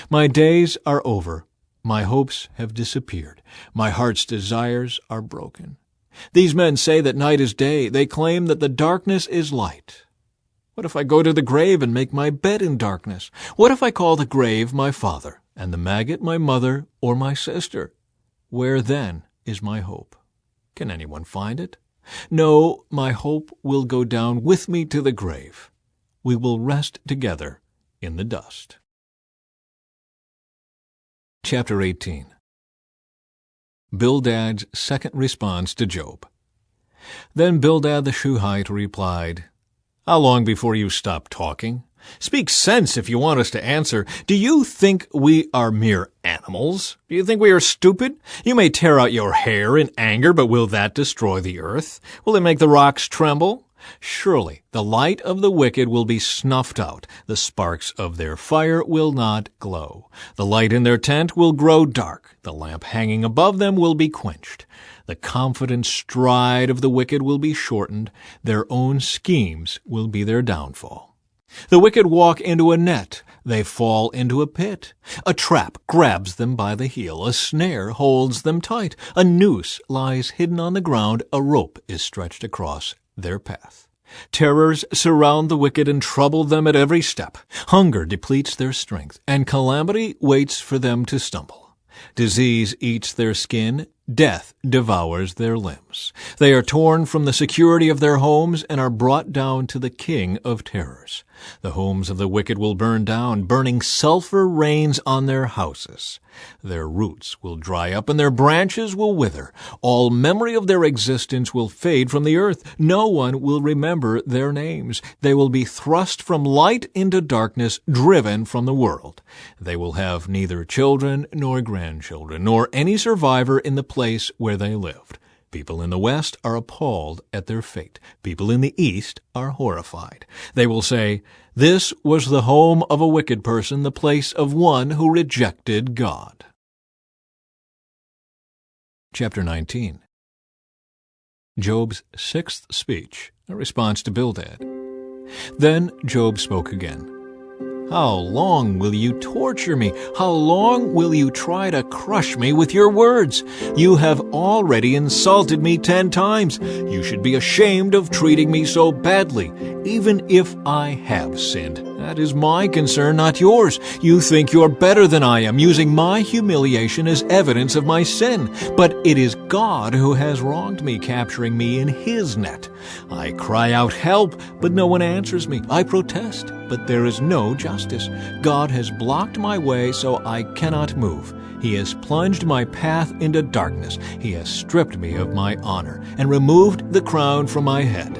S1: My days are over. My hopes have disappeared. My heart's desires are broken. These men say that night is day. They claim that the darkness is light. What if I go to the grave and make my bed in darkness? What if I call the grave my father, and the maggot my mother or my sister? Where then is my hope? Can anyone find it? No, my hope will go down with me to the grave. We will rest together in the dust. Chapter 18. Bildad's second response to Job. Then Bildad the Shuhite replied, How long before you stop talking? Speak sense if you want us to answer. Do you think we are mere animals? Do you think we are stupid? You may tear out your hair in anger, but will that destroy the earth? Will it make the rocks tremble? Surely the light of the wicked will be snuffed out. The sparks of their fire will not glow. The light in their tent will grow dark. The lamp hanging above them will be quenched. The confident stride of the wicked will be shortened. Their own schemes will be their downfall. The wicked walk into a net. They fall into a pit. A trap grabs them by the heel. A snare holds them tight. A noose lies hidden on the ground. A rope is stretched across their path. Terrors surround the wicked and trouble them at every step. Hunger depletes their strength, and calamity waits for them to stumble. Disease eats their skin. Death devours their limbs. They are torn from the security of their homes and are brought down to the king of terrors. The homes of the wicked will burn down. Burning sulfur rains on their houses. Their roots will dry up and their branches will wither. All memory of their existence will fade from the earth. No one will remember their names. They will be thrust from light into darkness, driven from the world. They will have neither children nor grandchildren, nor any survivor in the place where they lived. People in the West are appalled at their fate. People in the East are horrified. They will say, This was the home of a wicked person, the place of one who rejected God. Chapter 19. Job's sixth speech, a response to Bildad. Then Job spoke again. How long will you torture me? How long will you try to crush me with your words? You have already insulted me 10 times. You should be ashamed of treating me so badly, even if I have sinned. That is my concern, not yours. You think you're better than I am, using my humiliation as evidence of my sin. But it is God who has wronged me, capturing me in his net. I cry out, help, but no one answers me. I protest, but there is no justice. God has blocked my way so I cannot move. He has plunged my path into darkness. He has stripped me of my honor and removed the crown from my head.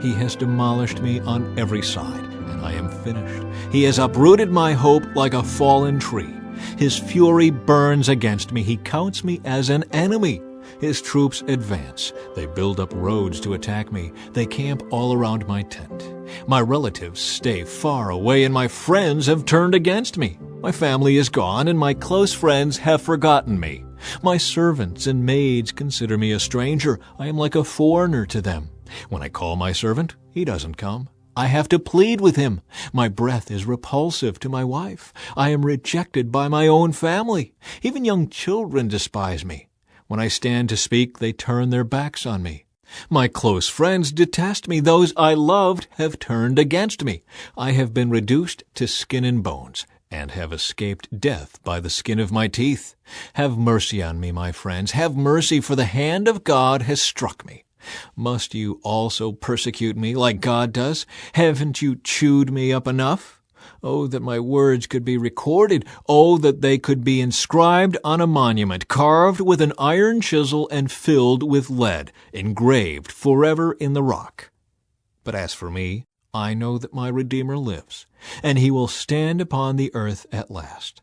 S1: He has demolished me on every side, and I am finished. He has uprooted my hope like a fallen tree. His fury burns against me. He counts me as an enemy. His troops advance. They build up roads to attack me. They camp all around my tent. My relatives stay far away, and my friends have turned against me. My family is gone, and my close friends have forgotten me. My servants and maids consider me a stranger. I am like a foreigner to them. When I call my servant, he doesn't come. I have to plead with him. My breath is repulsive to my wife. I am rejected by my own family. Even young children despise me. When I stand to speak, they turn their backs on me. My close friends detest me. Those I loved have turned against me. I have been reduced to skin and bones, and have escaped death by the skin of my teeth. Have mercy on me, my friends. Have mercy, for the hand of God has struck me. Must you also persecute me like God does? Haven't you chewed me up enough? Oh, that my words could be recorded. Oh, that they could be inscribed on a monument, carved with an iron chisel and filled with lead, engraved forever in the rock. But as for me, I know that my Redeemer lives, and he will stand upon the earth at last.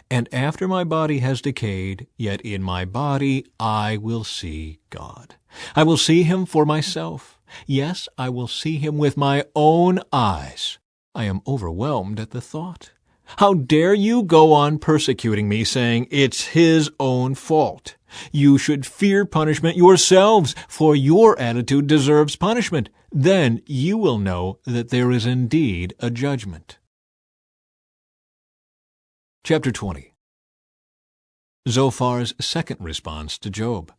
S1: And after my body has decayed, yet in my body I will see God. I will see him for myself. Yes, I will see him with my own eyes. I am overwhelmed at the thought. How dare you go on persecuting me, saying it's his own fault? You should fear punishment yourselves, for your attitude deserves punishment. Then you will know that there is indeed a judgment. Chapter 20. Zophar's second response to Job.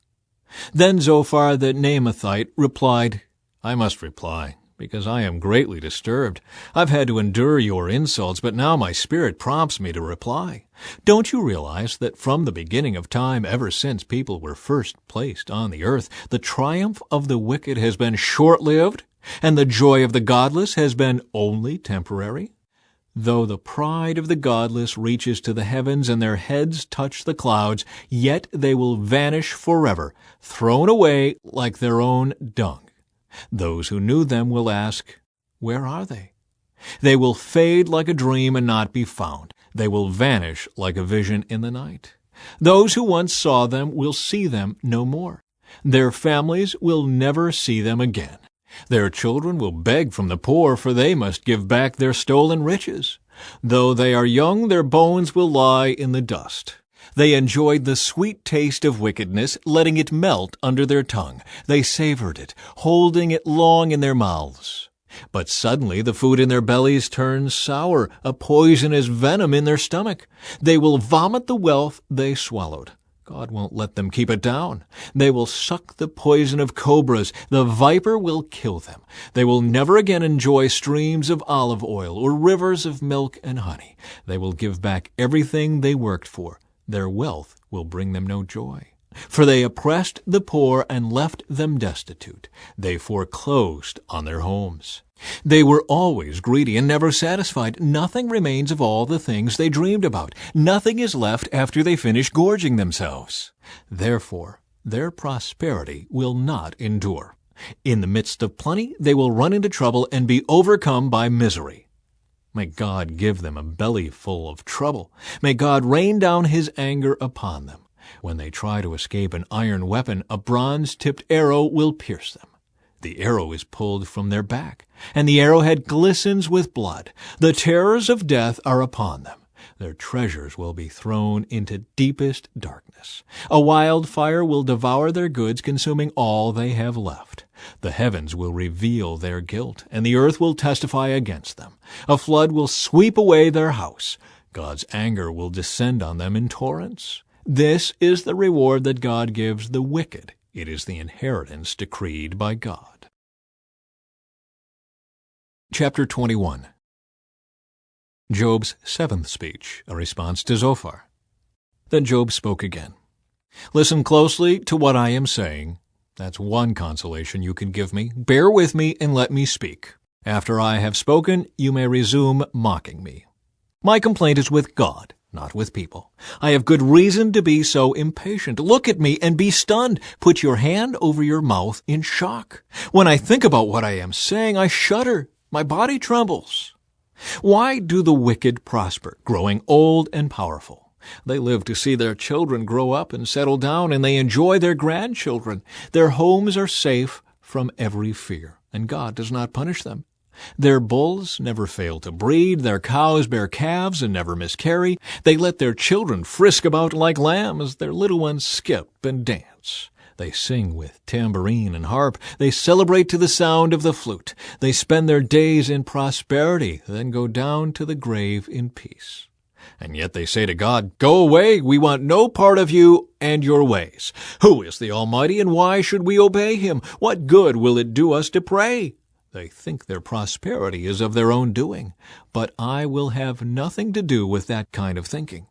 S1: Then Zophar the Naamathite replied, I must reply, because I am greatly disturbed. I've had to endure your insults, but now my spirit prompts me to reply. Don't you realize that from the beginning of time, ever since people were first placed on the earth, the triumph of the wicked has been short-lived, and the joy of the godless has been only temporary? Though the pride of the godless reaches to the heavens and their heads touch the clouds, yet they will vanish forever, thrown away like their own dung. Those who knew them will ask, where are they? They will fade like a dream and not be found. They will vanish like a vision in the night. Those who once saw them will see them no more. Their families will never see them again. Their children will beg from the poor, for they must give back their stolen riches. Though they are young, their bones will lie in the dust. They enjoyed the sweet taste of wickedness, letting it melt under their tongue. They savored it, holding it long in their mouths. But suddenly the food in their bellies turns sour, a poisonous venom in their stomach. They will vomit the wealth they swallowed. God won't let them keep it down. They will suck the poison of cobras. The viper will kill them. They will never again enjoy streams of olive oil or rivers of milk and honey. They will give back everything they worked for. Their wealth will bring them no joy. For they oppressed the poor and left them destitute. They foreclosed on their homes. They were always greedy and never satisfied. Nothing remains of all the things they dreamed about. Nothing is left after they finish gorging themselves. Therefore, their prosperity will not endure. In the midst of plenty, they will run into trouble and be overcome by misery. May God give them a belly full of trouble. May God rain down his anger upon them. When they try to escape an iron weapon, a bronze-tipped arrow will pierce them. The arrow is pulled from their back, and the arrowhead glistens with blood. The terrors of death are upon them. Their treasures will be thrown into deepest darkness. A wildfire will devour their goods, consuming all they have left. The heavens will reveal their guilt, and the earth will testify against them. A flood will sweep away their house. God's anger will descend on them in torrents. This is the reward that God gives the wicked. It is the inheritance decreed by God. Chapter 21. Job's seventh speech, a response to Zophar. Then Job spoke again. Listen closely to what I am saying. That's one consolation you can give me. Bear with me and let me speak. After I have spoken, you may resume mocking me. My complaint is with God, not with people. I have good reason to be so impatient. Look at me and be stunned. Put your hand over your mouth in shock. When I think about what I am saying, I shudder. My body trembles. Why do the wicked prosper, growing old and powerful? They live to see their children grow up and settle down, and they enjoy their grandchildren. Their homes are safe from every fear, and God does not punish them. Their bulls never fail to breed, their cows bear calves and never miscarry. They let their children frisk about like lambs, their little ones skip and dance. They sing with tambourine and harp. They celebrate to the sound of the flute. They spend their days in prosperity, then go down to the grave in peace. And yet they say to God, "Go away, we want no part of you and your ways. Who is the Almighty, and why should we obey him? What good will it do us to pray?" They think their prosperity is of their own doing, but I will have nothing to do with that kind of thinking.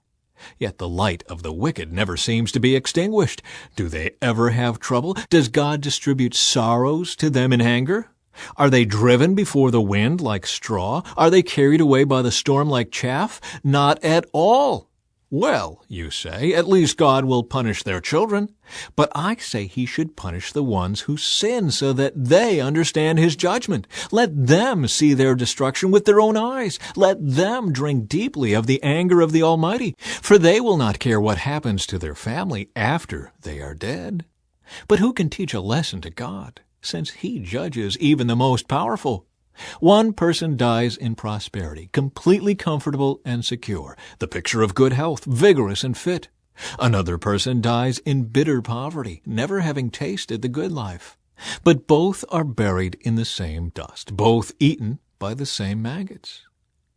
S1: Yet the light of the wicked never seems to be extinguished. Do they ever have trouble? Does God distribute sorrows to them in anger? Are they driven before the wind like straw? Are they carried away by the storm like chaff? Not at all. Well, you say, at least God will punish their children. But I say he should punish the ones who sin so that they understand his judgment. Let them see their destruction with their own eyes. Let them drink deeply of the anger of the Almighty, for they will not care what happens to their family after they are dead. But who can teach a lesson to God, since he judges even the most powerful? One person dies in prosperity, completely comfortable and secure, the picture of good health, vigorous and fit. Another person dies in bitter poverty, never having tasted the good life. But both are buried in the same dust, both eaten by the same maggots.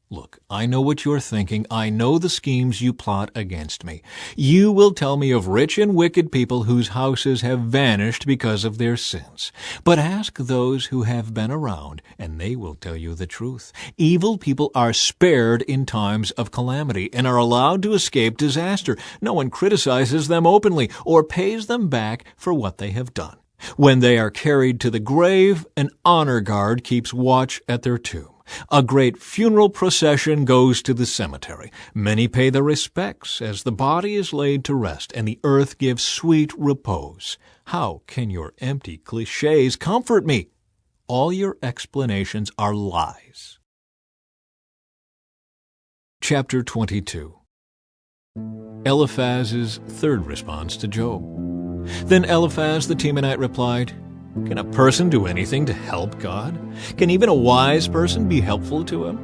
S1: Look, I know what you're thinking. I know the schemes you plot against me. You will tell me of rich and wicked people whose houses have vanished because of their sins. But ask those who have been around, and they will tell you the truth. Evil people are spared in times of calamity and are allowed to escape disaster. No one criticizes them openly or pays them back for what they have done. When they are carried to the grave, an honor guard keeps watch at their tomb. A great funeral procession goes to the cemetery. Many pay their respects as the body is laid to rest, and the earth gives sweet repose. How can your empty clichés comfort me? All your explanations are lies. Chapter 22. Eliphaz's third response to Job. Then Eliphaz the Temanite replied, "Can a person do anything to help God? Can even a wise person be helpful to him?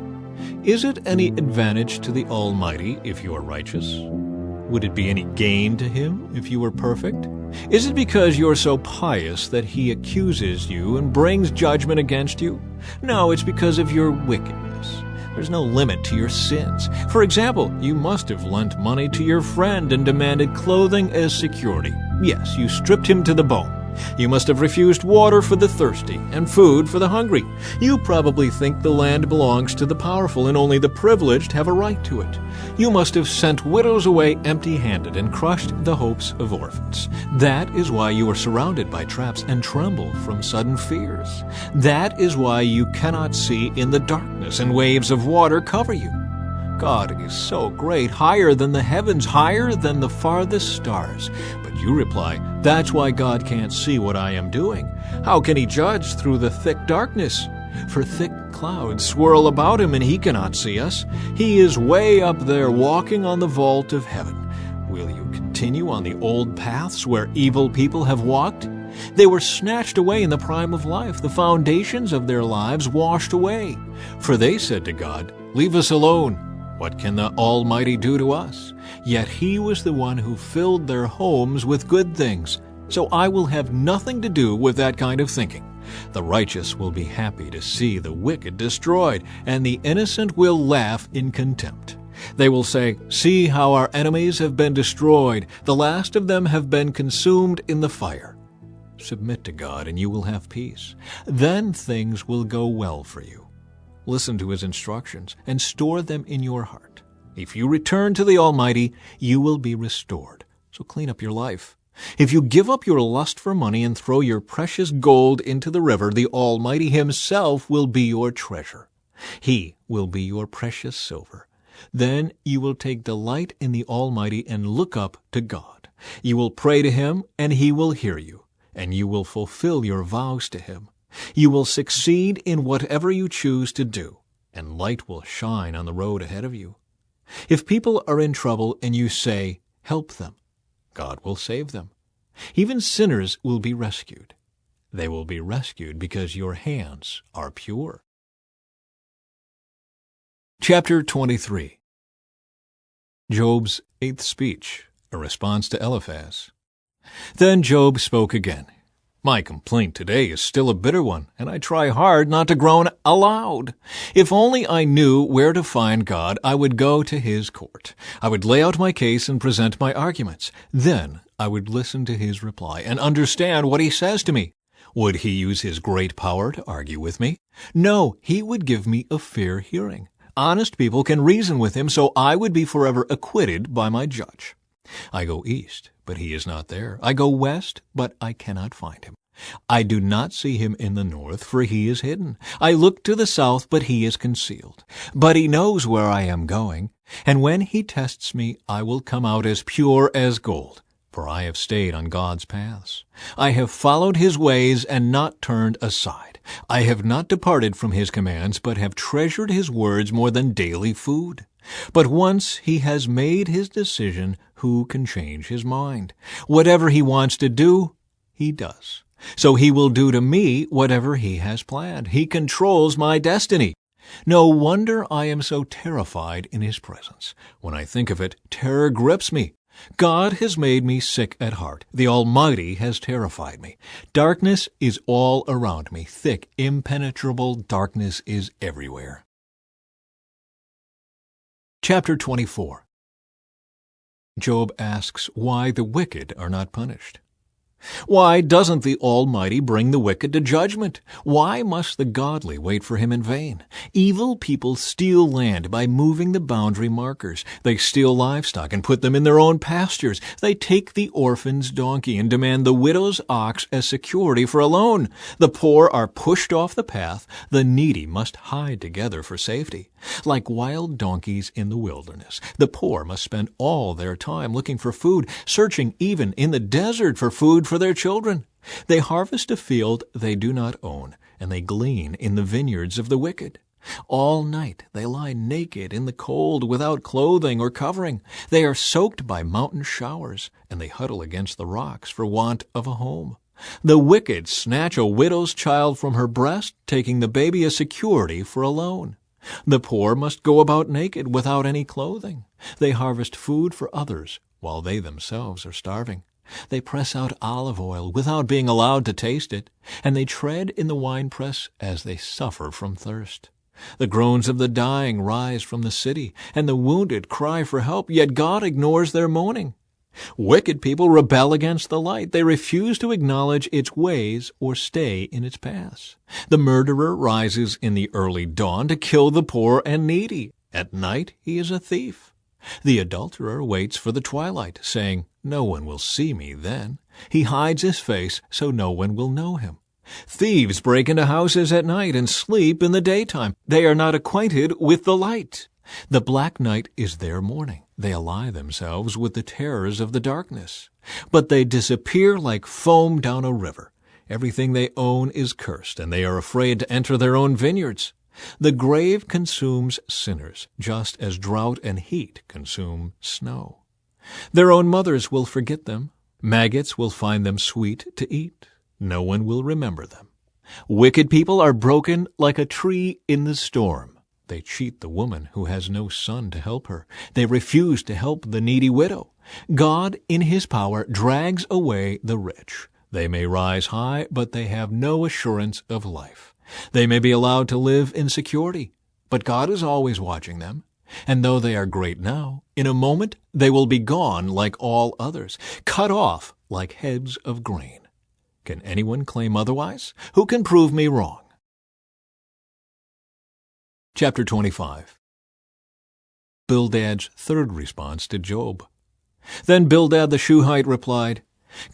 S1: Is it any advantage to the Almighty if you are righteous? Would it be any gain to him if you were perfect? Is it because you are so pious that he accuses you and brings judgment against you? No, it's because of your wickedness. There's no limit to your sins. For example, you must have lent money to your friend and demanded clothing as security. Yes, you stripped him to the bone. You must have refused water for the thirsty and food for the hungry. You probably think the land belongs to the powerful and only the privileged have a right to it. You must have sent widows away empty-handed and crushed the hopes of orphans. That is why you are surrounded by traps and tremble from sudden fears. That is why you cannot see in the darkness and waves of water cover you. God is so great, higher than the heavens, higher than the farthest stars. But you reply, that's why God can't see what I am doing. How can he judge through the thick darkness? For thick clouds swirl about him and he cannot see us. He is way up there walking on the vault of heaven. Will you continue on the old paths where evil people have walked? They were snatched away in the prime of life, the foundations of their lives washed away. For they said to God, leave us alone. What can the Almighty do to us? Yet he was the one who filled their homes with good things. So I will have nothing to do with that kind of thinking. The righteous will be happy to see the wicked destroyed, and the innocent will laugh in contempt. They will say, see how our enemies have been destroyed. The last of them have been consumed in the fire. Submit to God, and you will have peace. Then things will go well for you. Listen to his instructions and store them in your heart. If you return to the Almighty, you will be restored. So clean up your life. If you give up your lust for money and throw your precious gold into the river, the Almighty himself will be your treasure. He will be your precious silver. Then you will take delight in the Almighty and look up to God. You will pray to him, and he will hear you, and you will fulfill your vows to him. You will succeed in whatever you choose to do, and light will shine on the road ahead of you. If people are in trouble and you say, help them, God will save them. Even sinners will be rescued. They will be rescued because your hands are pure. Chapter 23. Job's eighth speech, a response to Eliphaz. Then Job spoke again. My complaint today is still a bitter one, and I try hard not to groan aloud. If only I knew where to find God, I would go to his court. I would lay out my case and present my arguments. Then I would listen to his reply and understand what he says to me. Would he use his great power to argue with me? No, he would give me a fair hearing. Honest people can reason with him, so I would be forever acquitted by my judge. I go east, but he is not there. I go west, but I cannot find him. I do not see him in the north, for he is hidden. I look to the south, but he is concealed. But he knows where I am going, and when he tests me, I will come out as pure as gold, for I have stayed on God's paths. I have followed his ways and not turned aside. I have not departed from his commands, but have treasured his words more than daily food. But once he has made his decision, who can change his mind? Whatever he wants to do, he does. So he will do to me whatever he has planned. He controls my destiny. No wonder I am so terrified in his presence. When I think of it, terror grips me. God has made me sick at heart. The Almighty has terrified me. Darkness is all around me. Thick, impenetrable darkness is everywhere. Chapter 24. Job asks why the wicked are not punished. Why doesn't the Almighty bring the wicked to judgment? Why must the godly wait for him in vain? Evil people steal land by moving the boundary markers. They steal livestock and put them in their own pastures. They take the orphan's donkey and demand the widow's ox as security for a loan. The poor are pushed off the path. The needy must hide together for safety. Like wild donkeys in the wilderness, the poor must spend all their time looking for food, searching even in the desert for food for their children. They harvest a field they do not own, and they glean in the vineyards of the wicked. All night they lie naked in the cold without clothing or covering. They are soaked by mountain showers, and they huddle against the rocks for want of a home. The wicked snatch a widow's child from her breast, taking the baby as security for a loan. The poor must go about naked without any clothing. They harvest food for others while they themselves are starving. They press out olive oil without being allowed to taste it, and they tread in the winepress as they suffer from thirst. The groans of the dying rise from the city, and the wounded cry for help, yet God ignores their moaning. Wicked people rebel against the light. They refuse to acknowledge its ways or stay in its paths. The murderer rises in the early dawn to kill the poor and needy. At night he is a thief. The adulterer waits for the twilight, saying, "No one will see me then." He hides his face so no one will know him. Thieves break into houses at night and sleep in the daytime. They are not acquainted with the light. The black night is their morning. They ally themselves with the terrors of the darkness. But they disappear like foam down a river. Everything they own is cursed, and they are afraid to enter their own vineyards. The grave consumes sinners, just as drought and heat consume snow. Their own mothers will forget them. Maggots will find them sweet to eat. No one will remember them. Wicked people are broken like a tree in the storm. They cheat the woman who has no son to help her. They refuse to help the needy widow. God, in his power, drags away the rich. They may rise high, but they have no assurance of life. They may be allowed to live in security, but God is always watching them. And though they are great now, in a moment they will be gone like all others, cut off like heads of grain. Can anyone claim otherwise? Who can prove me wrong? Chapter 25. Bildad's third response to Job. Then Bildad the Shuhite replied,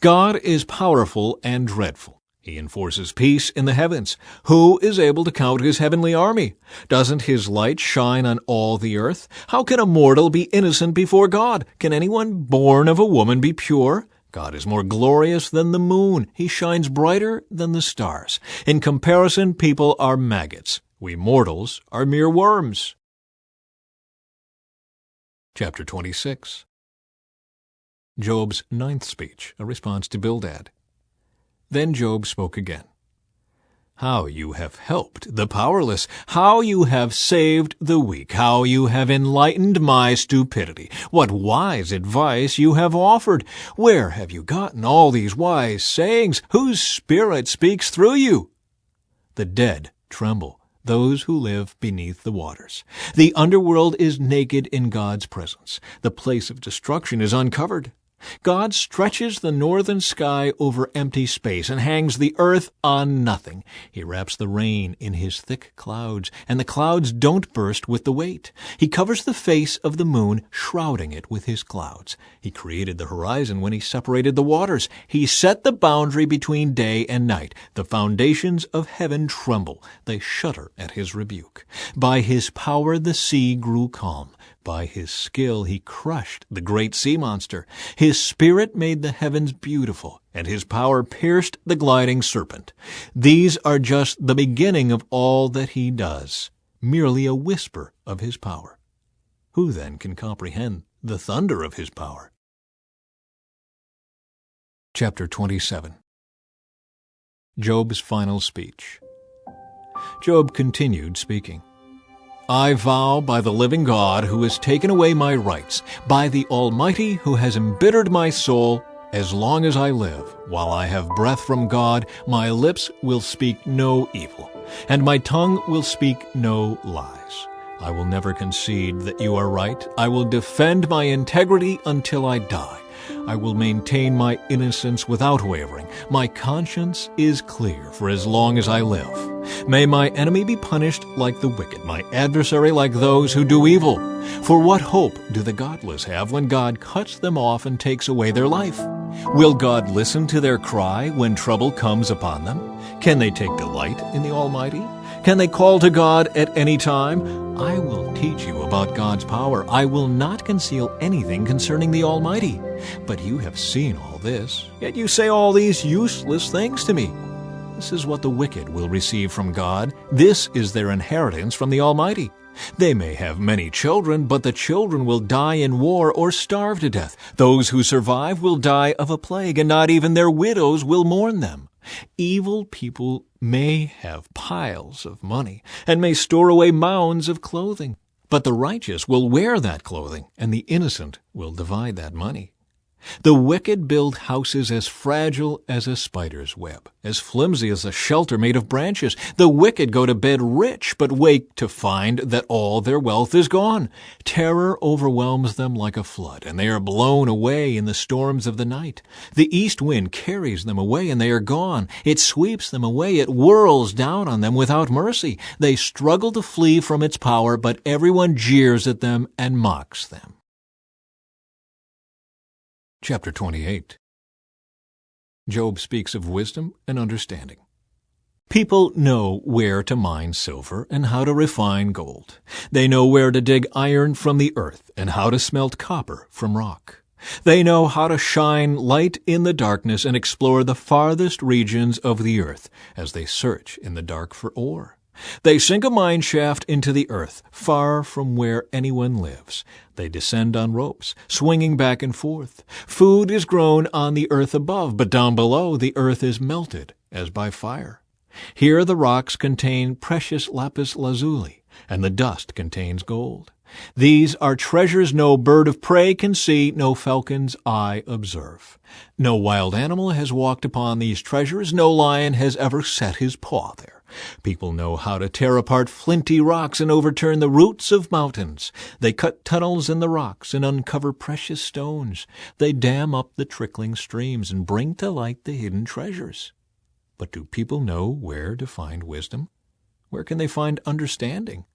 S1: "God is powerful and dreadful. He enforces peace in the heavens. Who is able to count his heavenly army? Doesn't his light shine on all the earth? How can a mortal be innocent before God? Can anyone born of a woman be pure? God is more glorious than the moon. He shines brighter than the stars. In comparison, people are maggots. We mortals are mere worms." Chapter 26. Job's ninth speech, a response to Bildad. Then Job spoke again. How you have helped the powerless, how you have saved the weak, how you have enlightened my stupidity. What wise advice you have offered! Where have you gotten all these wise sayings? Whose spirit speaks through you? The dead tremble, those who live beneath the waters. The underworld is naked in God's presence. The place of destruction is uncovered. God stretches the northern sky over empty space and hangs the earth on nothing. He wraps the rain in his thick clouds, and the clouds don't burst with the weight. He covers the face of the moon, shrouding it with his clouds. He created the horizon when he separated the waters. He set the boundary between day and night. The foundations of heaven tremble. They shudder at his rebuke. By his power the sea grew calm. By his skill he crushed the great sea monster. His spirit made the heavens beautiful, and his power pierced the gliding serpent. These are just the beginning of all that he does, merely a whisper of his power. Who then can comprehend the thunder of his power? Chapter 27. Job's final speech. Job continued speaking. I vow by the living God who has taken away my rights, by the Almighty who has embittered my soul, as long as I live, while I have breath from God, my lips will speak no evil, and my tongue will speak no lies. I will never concede that you are right. I will defend my integrity until I die. I will maintain my innocence without wavering. My conscience is clear for as long as I live. May my enemy be punished like the wicked, my adversary like those who do evil. For what hope do the godless have when God cuts them off and takes away their life? Will God listen to their cry when trouble comes upon them? Can they take delight in the Almighty? Can they call to God at any time? I will teach you about God's power. I will not conceal anything concerning the Almighty. But you have seen all this, yet you say all these useless things to me. This is what the wicked will receive from God. This is their inheritance from the Almighty. They may have many children, but the children will die in war or starve to death. Those who survive will die of a plague, and not even their widows will mourn them. Evil people may have piles of money and may store away mounds of clothing, but the righteous will wear that clothing, and the innocent will divide that money. The wicked build houses as fragile as a spider's web, as flimsy as a shelter made of branches. The wicked go to bed rich, but wake to find that all their wealth is gone. Terror overwhelms them like a flood, and they are blown away in the storms of the night. The east wind carries them away, and they are gone. It sweeps them away. It whirls down on them without mercy. They struggle to flee from its power, but everyone jeers at them and mocks them. Chapter 28. Job speaks of wisdom and understanding. People know where to mine silver and how to refine gold. They know where to dig iron from the earth and how to smelt copper from rock. They know how to shine light in the darkness and explore the farthest regions of the earth as they search in the dark for ore. They sink a mine shaft into the earth, far from where anyone lives. They descend on ropes, swinging back and forth. Food is grown on the earth above, but down below the earth is melted as by fire. Here the rocks contain precious lapis lazuli, and the dust contains gold. These are treasures no bird of prey can see, no falcon's eye observe. No wild animal has walked upon these treasures, no lion has ever set his paw there. People know how to tear apart flinty rocks and overturn the roots of mountains. They cut tunnels in the rocks and uncover precious stones. They dam up the trickling streams and bring to light the hidden treasures. But do people know where to find wisdom? Where can they find understanding?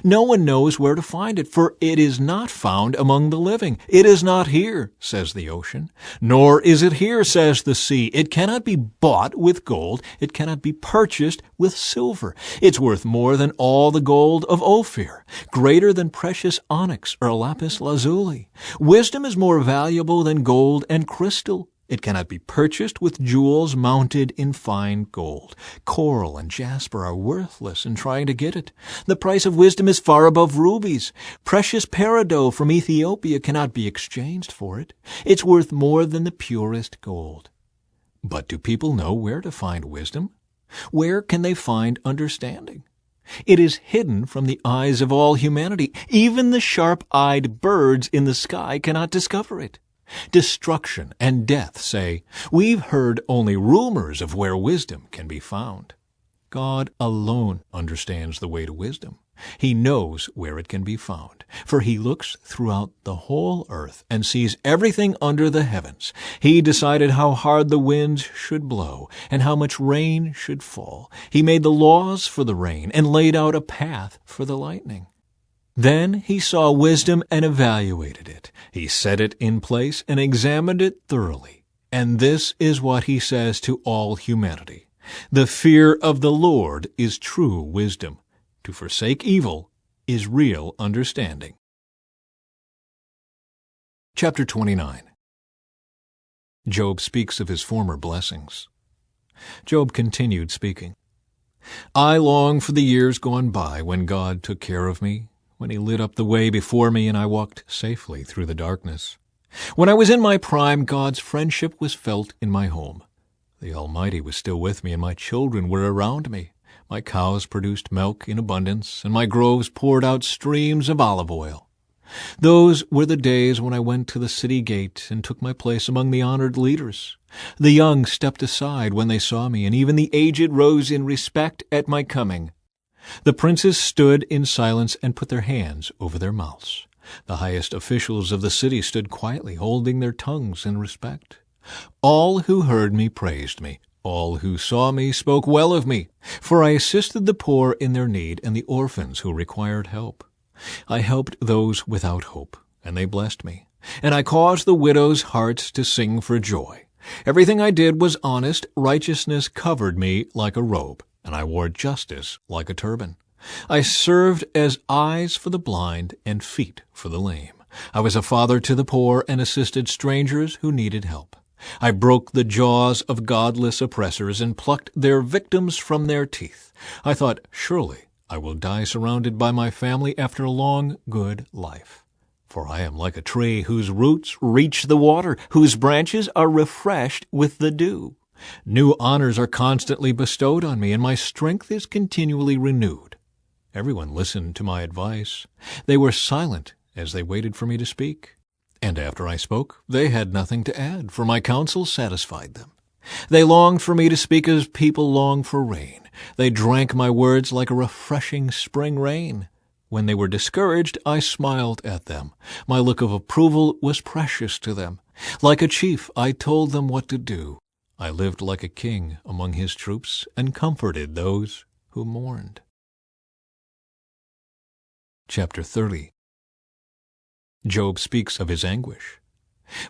S1: No one knows where to find it, for it is not found among the living. It is not here, says the ocean, nor is it here, says the sea. It cannot be bought with gold. It cannot be purchased with silver. It's worth more than all the gold of Ophir, greater than precious onyx or lapis lazuli. Wisdom is more valuable than gold and crystal. It cannot be purchased with jewels mounted in fine gold. Coral and jasper are worthless in trying to get it. The price of wisdom is far above rubies. Precious peridot from Ethiopia cannot be exchanged for it. It's worth more than the purest gold. But do people know where to find wisdom? Where can they find understanding? It is hidden from the eyes of all humanity. Even the sharp-eyed birds in the sky cannot discover it. Destruction and death say, "We've heard only rumors of where wisdom can be found." God alone understands the way to wisdom. He knows where it can be found, for he looks throughout the whole earth and sees everything under the heavens. He decided how hard the winds should blow and how much rain should fall. He made the laws for the rain and laid out a path for the lightning. Then he saw wisdom and evaluated it. He set it in place and examined it thoroughly. And this is what he says to all humanity. The fear of the Lord is true wisdom. To forsake evil is real understanding. Chapter 29. Job speaks of his former blessings. Job continued speaking. I long for the years gone by when God took care of me, when he lit up the way before me and I walked safely through the darkness. When I was in my prime, God's friendship was felt in my home. The Almighty was still with me and my children were around me. My cows produced milk in abundance, and my groves poured out streams of olive oil. Those were the days when I went to the city gate and took my place among the honored leaders. The young stepped aside when they saw me, and even the aged rose in respect at my coming. The princes stood in silence and put their hands over their mouths. The highest officials of the city stood quietly, holding their tongues in respect. All who heard me praised me. All who saw me spoke well of me, for I assisted the poor in their need and the orphans who required help. I helped those without hope, and they blessed me, and I caused the widows' hearts to sing for joy. Everything I did was honest. Righteousness covered me like a robe, and I wore justice like a turban. I served as eyes for the blind and feet for the lame. I was a father to the poor and assisted strangers who needed help. I broke the jaws of godless oppressors and plucked their victims from their teeth. I thought, surely I will die surrounded by my family after a long, good life. For I am like a tree whose roots reach the water, whose branches are refreshed with the dew. New honors are constantly bestowed on me, and my strength is continually renewed. Everyone listened to my advice. They were silent as they waited for me to speak. And after I spoke, they had nothing to add, for my counsel satisfied them. They longed for me to speak as people long for rain. They drank my words like a refreshing spring rain. When they were discouraged, I smiled at them. My look of approval was precious to them. Like a chief, I told them what to do. I lived like a king among his troops and comforted those who mourned. Chapter 30. Job speaks of his anguish.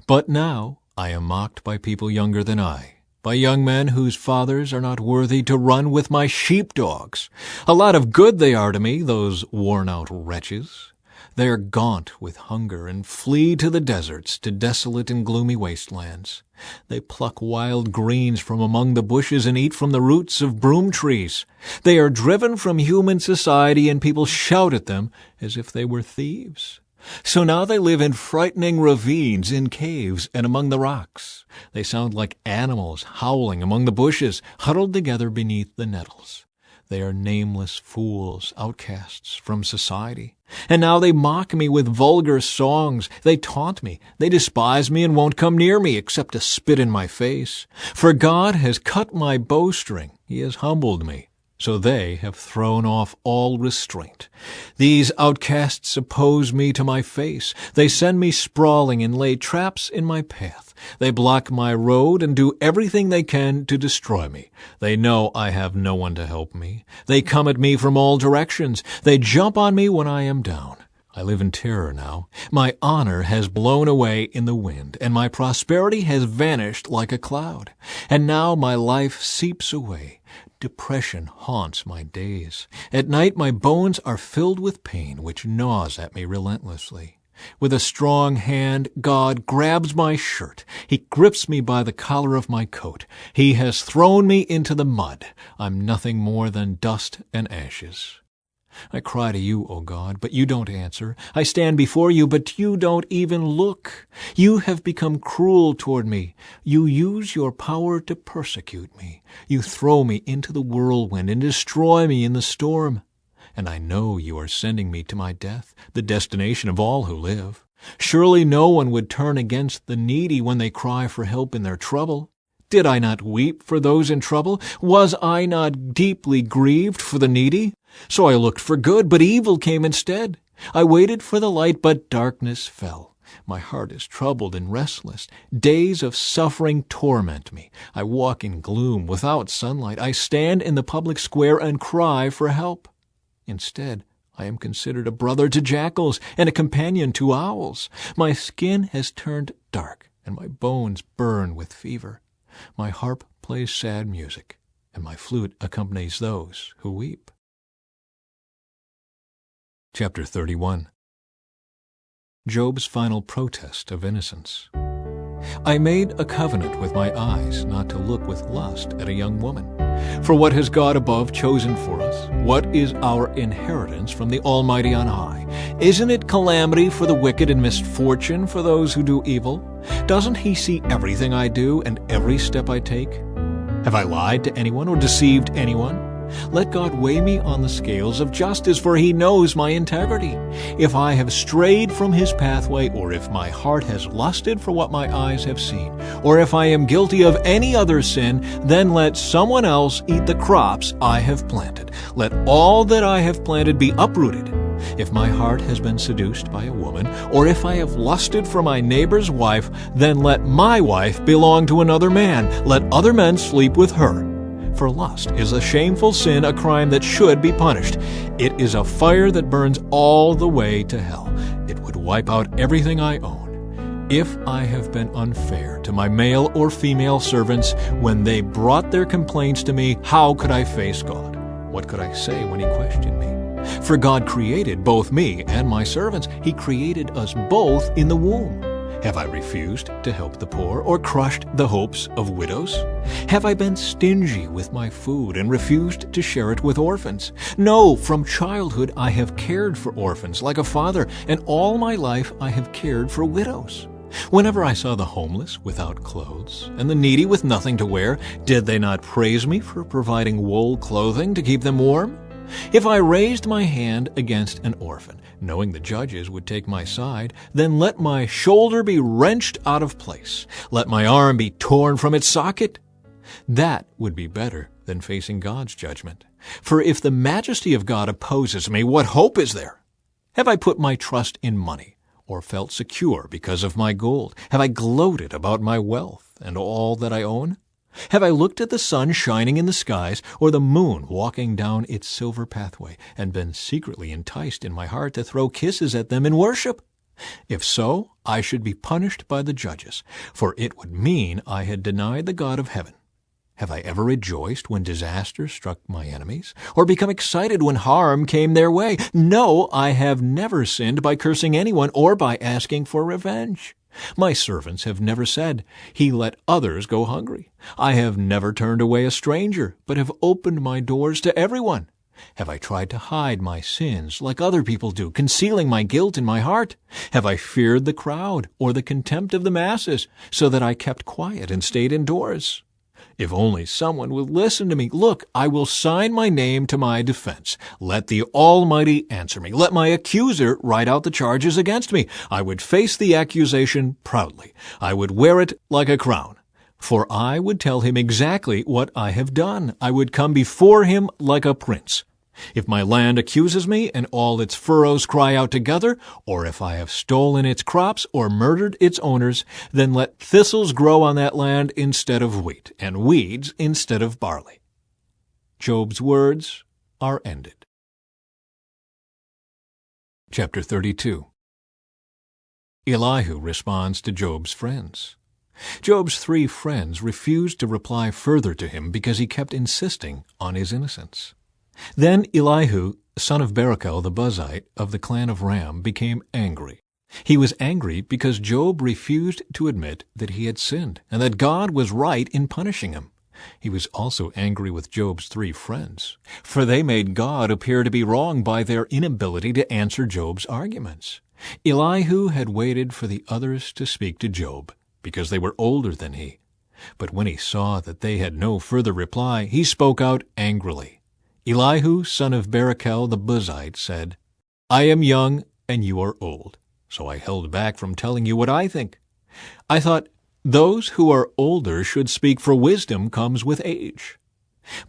S1: But now I am mocked by people younger than I, by young men whose fathers are not worthy to run with my sheepdogs. A lot of good they are to me, those worn-out wretches. They are gaunt with hunger and flee to the deserts, to desolate and gloomy wastelands. They pluck wild greens from among the bushes and eat from the roots of broom trees. They are driven from human society, and people shout at them as if they were thieves. So now they live in frightening ravines, in caves, and among the rocks. They sound like animals howling among the bushes, huddled together beneath the nettles. They are nameless fools, outcasts from society. And now they mock me with vulgar songs. They taunt me. They despise me and won't come near me except to spit in my face. For God has cut my bowstring. He has humbled me. So they have thrown off all restraint. These outcasts oppose me to my face. They send me sprawling and lay traps in my path. They block my road and do everything they can to destroy me. They know I have no one to help me. They come at me from all directions. They jump on me when I am down. I live in terror now. My honor has blown away in the wind, and my prosperity has vanished like a cloud. And now my life seeps away. Depression haunts my days. At night my bones are filled with pain, which gnaws at me relentlessly. With a strong hand, God grabs my shirt. He grips me by the collar of my coat. He has thrown me into the mud. I'm nothing more than dust and ashes. I cry to you, O God, but you don't answer. I stand before you, but you don't even look. You have become cruel toward me. You use your power to persecute me. You throw me into the whirlwind and destroy me in the storm. And I know you are sending me to my death, the destination of all who live. Surely no one would turn against the needy when they cry for help in their trouble. Did I not weep for those in trouble? Was I not deeply grieved for the needy? So I looked for good, but evil came instead. I waited for the light, but darkness fell. My heart is troubled and restless. Days of suffering torment me. I walk in gloom without sunlight. I stand in the public square and cry for help. Instead, I am considered a brother to jackals and a companion to owls. My skin has turned dark, and my bones burn with fever. My harp plays sad music, and my flute accompanies those who weep. Chapter 31. Job's final protest of innocence. I made a covenant with my eyes not to look with lust at a young woman. For what has God above chosen for us? What is our inheritance from the Almighty on high? Isn't it calamity for the wicked and misfortune for those who do evil? Doesn't he see everything I do and every step I take? Have I lied to anyone or deceived anyone? Let God weigh me on the scales of justice, for he knows my integrity. If I have strayed from his pathway, or if my heart has lusted for what my eyes have seen, or if I am guilty of any other sin, then let someone else eat the crops I have planted. Let all that I have planted be uprooted. If my heart has been seduced by a woman, or if I have lusted for my neighbor's wife, then let my wife belong to another man. Let other men sleep with her. For lust is a shameful sin, a crime that should be punished. It is a fire that burns all the way to hell. It would wipe out everything I own. If I have been unfair to my male or female servants when they brought their complaints to me, how could I face God? What could I say when he questioned me? For God created both me and my servants. He created us both in the womb. Have I refused to help the poor or crushed the hopes of widows? Have I been stingy with my food and refused to share it with orphans? No, from childhood I have cared for orphans like a father, and all my life I have cared for widows. Whenever I saw the homeless without clothes and the needy with nothing to wear, did they not praise me for providing wool clothing to keep them warm? If I raised my hand against an orphan, knowing the judges would take my side, then let my shoulder be wrenched out of place. Let my arm be torn from its socket. That would be better than facing God's judgment. For if the majesty of God opposes me, what hope is there? Have I put my trust in money, or felt secure because of my gold? Have I gloated about my wealth and all that I own? Have I looked at the sun shining in the skies, or the moon walking down its silver pathway, and been secretly enticed in my heart to throw kisses at them in worship? If so, I should be punished by the judges, for it would mean I had denied the God of heaven. Have I ever rejoiced when disaster struck my enemies, or become excited when harm came their way? No, I have never sinned by cursing anyone or by asking for revenge. My servants have never said, "He let others go hungry." I have never turned away a stranger, but have opened my doors to everyone. Have I tried to hide my sins like other people do, concealing my guilt in my heart? Have I feared the crowd or the contempt of the masses, so that I kept quiet and stayed indoors? If only someone would listen to me. Look, I will sign my name to my defense. Let the Almighty answer me. Let my accuser write out the charges against me. I would face the accusation proudly. I would wear it like a crown. For I would tell him exactly what I have done. I would come before him like a prince. If my land accuses me and all its furrows cry out together, or if I have stolen its crops or murdered its owners, then let thistles grow on that land instead of wheat, and weeds instead of barley. Job's words are ended. Chapter 32. Elihu responds to Job's friends. Job's 3 friends refused to reply further to him because he kept insisting on his innocence. Then Elihu, son of Barachel the Buzite of the clan of Ram, became angry. He was angry because Job refused to admit that he had sinned and that God was right in punishing him. He was also angry with Job's 3 friends, for they made God appear to be wrong by their inability to answer Job's arguments. Elihu had waited for the others to speak to Job, because they were older than he. But when he saw that they had no further reply, he spoke out angrily. Elihu, son of Barachel the Buzite, said, "I am young and you are old, so I held back from telling you what I think. I thought, those who are older should speak, for wisdom comes with age.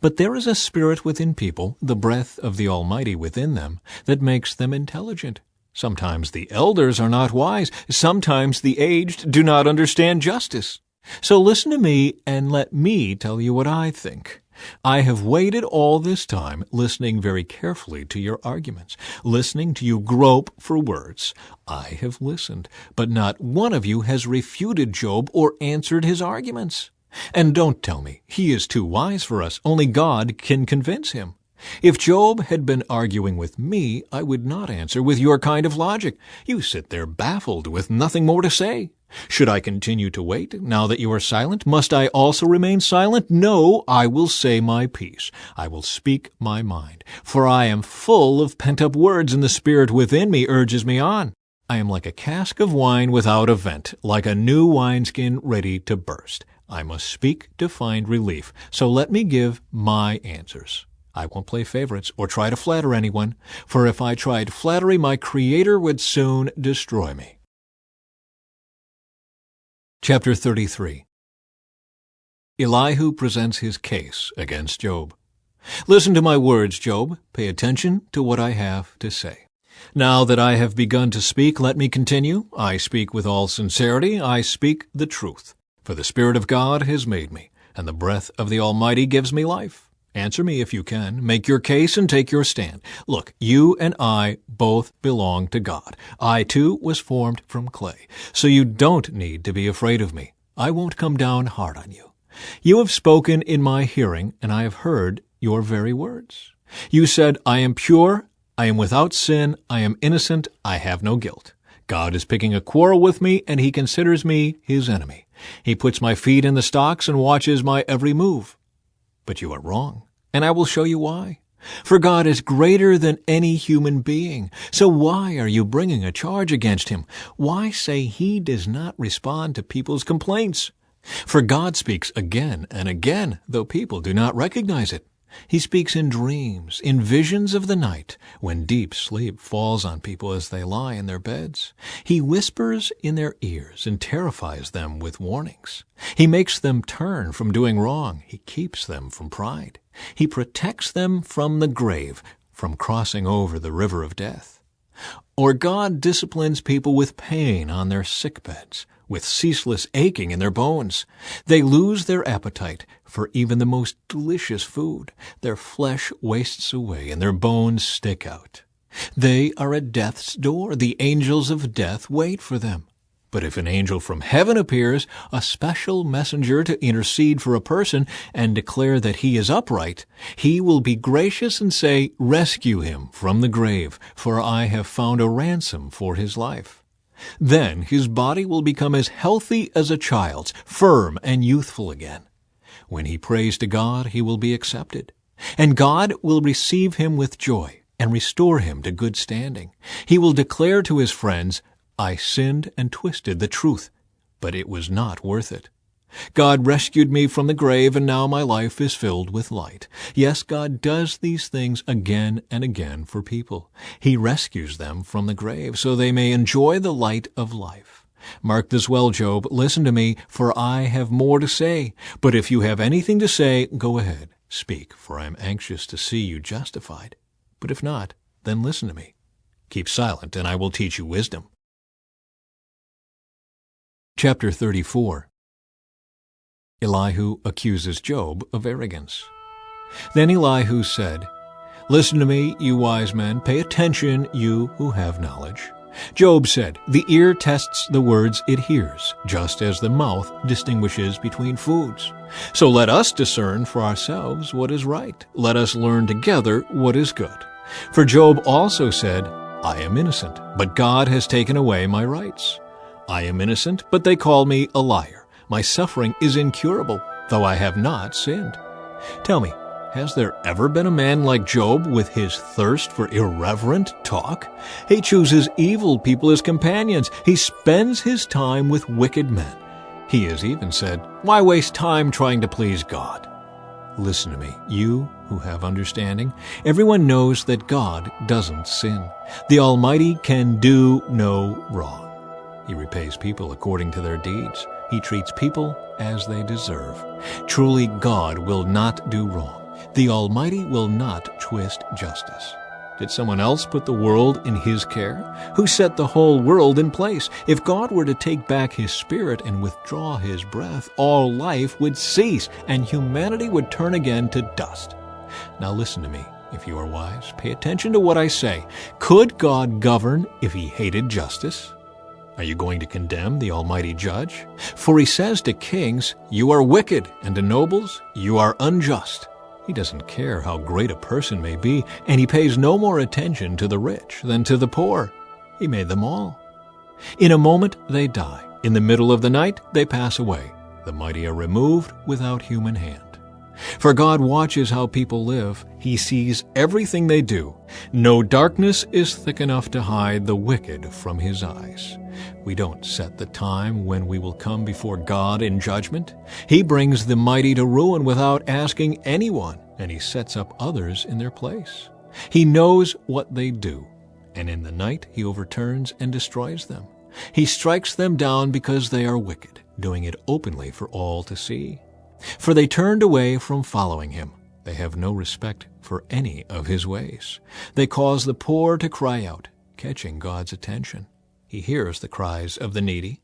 S1: But there is a spirit within people, the breath of the Almighty within them, that makes them intelligent. Sometimes the elders are not wise, sometimes the aged do not understand justice. So listen to me and let me tell you what I think. I have waited all this time, listening very carefully to your arguments, listening to you grope for words. I have listened, but not one of you has refuted Job or answered his arguments. And don't tell me he is too wise for us. Only God can convince him. If Job had been arguing with me, I would not answer with your kind of logic. You sit there baffled with nothing more to say. Should I continue to wait, now that you are silent? Must I also remain silent? No, I will say my piece. I will speak my mind. For I am full of pent-up words, and the spirit within me urges me on. I am like a cask of wine without a vent, like a new wineskin ready to burst. I must speak to find relief, so let me give my answers. I won't play favorites or try to flatter anyone, for if I tried flattery, my Creator would soon destroy me. Chapter 33. Elihu presents his case against Job. Listen to my words, Job. Pay attention to what I have to say. Now that I have begun to speak, let me continue. I speak with all sincerity. I speak the truth. For the Spirit of God has made me, and the breath of the Almighty gives me life. Answer me if you can. Make your case and take your stand. Look, you and I both belong to God. I, too, was formed from clay. So you don't need to be afraid of me. I won't come down hard on you. You have spoken in my hearing, and I have heard your very words. You said, I am pure, I am without sin, I am innocent, I have no guilt. God is picking a quarrel with me, and he considers me his enemy. He puts my feet in the stocks and watches my every move. But you are wrong, and I will show you why. For God is greater than any human being. So why are you bringing a charge against him? Why say he does not respond to people's complaints? For God speaks again and again, though people do not recognize it. He speaks in dreams, in visions of the night, when deep sleep falls on people as they lie in their beds. He whispers in their ears and terrifies them with warnings. He makes them turn from doing wrong. He keeps them from pride. He protects them from the grave, from crossing over the river of death. Or God disciplines people with pain on their sickbeds, with ceaseless aching in their bones. They lose their appetite for even the most delicious food. Their flesh wastes away and their bones stick out. They are at death's door. The angels of death wait for them. But if an angel from heaven appears, a special messenger to intercede for a person and declare that he is upright, he will be gracious and say, "Rescue him from the grave, for I have found a ransom for his life." Then his body will become as healthy as a child's, firm and youthful again. When he prays to God, he will be accepted, and God will receive him with joy and restore him to good standing. He will declare to his friends, I sinned and twisted the truth, but it was not worth it. God rescued me from the grave, and now my life is filled with light. Yes, God does these things again and again for people. He rescues them from the grave so they may enjoy the light of life. Mark this well, Job. Listen to me, for I have more to say. But if you have anything to say, go ahead. Speak, for I am anxious to see you justified. But if not, then listen to me. Keep silent, and I will teach you wisdom. Chapter 34. Elihu accuses Job of arrogance. Then Elihu said, Listen to me, you wise men. Pay attention, you who have knowledge. Job said, The ear tests the words it hears, just as the mouth distinguishes between foods. So let us discern for ourselves what is right. Let us learn together what is good. For Job also said, I am innocent, but God has taken away my rights. I am innocent, but they call me a liar. My suffering is incurable. though I have not sinned. Tell me, has there ever been a man like Job with his thirst for irreverent talk? He chooses evil people as companions. He spends his time with wicked men. He has even said, "Why waste time trying to please God?" Listen to me, you who have understanding. Everyone knows that God doesn't sin. The Almighty can do no wrong. He repays people according to their deeds. He treats people as they deserve. Truly, God will not do wrong. The Almighty will not twist justice. Did someone else put the world in His care? Who set the whole world in place? If God were to take back His Spirit and withdraw His breath, all life would cease, and humanity would turn again to dust. Now listen to me, if you are wise. Pay attention to what I say. Could God govern if He hated justice? Are you going to condemn the Almighty Judge? For He says to kings, "You are wicked," and to nobles, "You are unjust." He doesn't care how great a person may be, and He pays no more attention to the rich than to the poor. He made them all. In a moment they die. In the middle of the night they pass away. The mighty are removed without human hand. For God watches how people live. He sees everything they do. No darkness is thick enough to hide the wicked from His eyes. We don't set the time when we will come before God in judgment. He brings the mighty to ruin without asking anyone, and He sets up others in their place. He knows what they do, and in the night He overturns and destroys them. He strikes them down because they are wicked, doing it openly for all to see. For they turned away from following Him. They have no respect for any of His ways. They cause the poor to cry out, catching God's attention. He hears the cries of the needy.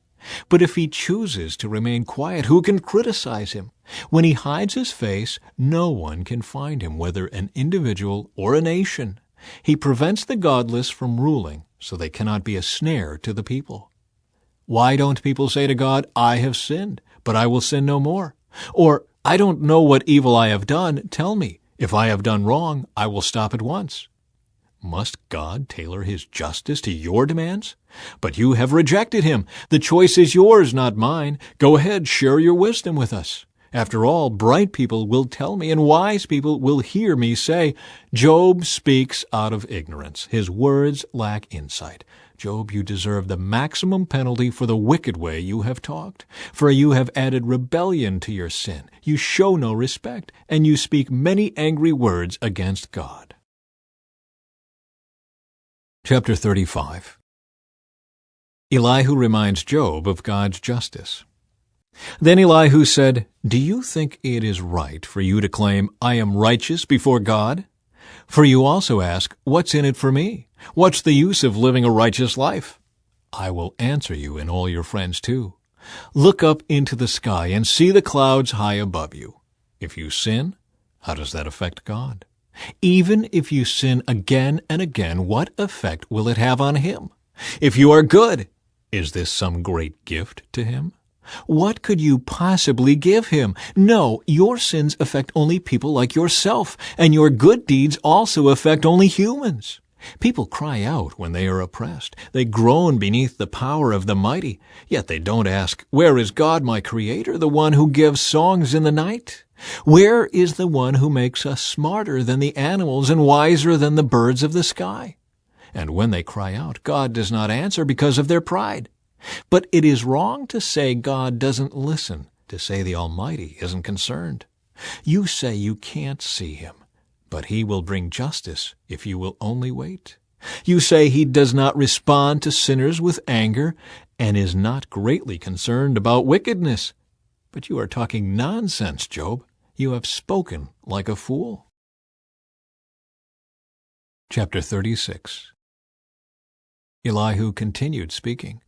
S1: But if He chooses to remain quiet, who can criticize Him? When He hides His face, no one can find Him, whether an individual or a nation. He prevents the godless from ruling, so they cannot be a snare to the people. Why don't people say to God, "I have sinned, but I will sin no more"? Or, "I don't know what evil I have done. Tell me. If I have done wrong, I will stop at once." Must God tailor His justice to your demands? But you have rejected Him. The choice is yours, not mine. Go ahead, share your wisdom with us. After all, bright people will tell me, and wise people will hear me say, "Job speaks out of ignorance. His words lack insight." Job, you deserve the maximum penalty for the wicked way you have talked. For you have added rebellion to your sin. You show no respect, and you speak many angry words against God. Chapter 35. Elihu reminds Job of God's justice. Then Elihu said, "Do you think it is right for you to claim, 'I am righteous before God'? For you also ask, 'What's in it for me? What's the use of living a righteous life?' I will answer you and all your friends too. Look up into the sky and see the clouds high above you. If you sin, how does that affect God? Even if you sin again and again, what effect will it have on Him? If you are good, is this some great gift to Him? What could you possibly give Him? No, your sins affect only people like yourself, and your good deeds also affect only humans. People cry out when they are oppressed. They groan beneath the power of the mighty. Yet they don't ask, 'Where is God, my Creator, the one who gives songs in the night? Where is the one who makes us smarter than the animals and wiser than the birds of the sky?' And when they cry out, God does not answer because of their pride. But it is wrong to say God doesn't listen, to say the Almighty isn't concerned. You say you can't see Him, but He will bring justice if you will only wait. You say He does not respond to sinners with anger and is not greatly concerned about wickedness. But you are talking nonsense, Job. You have spoken like a fool. Chapter 36. Elihu continued speaking.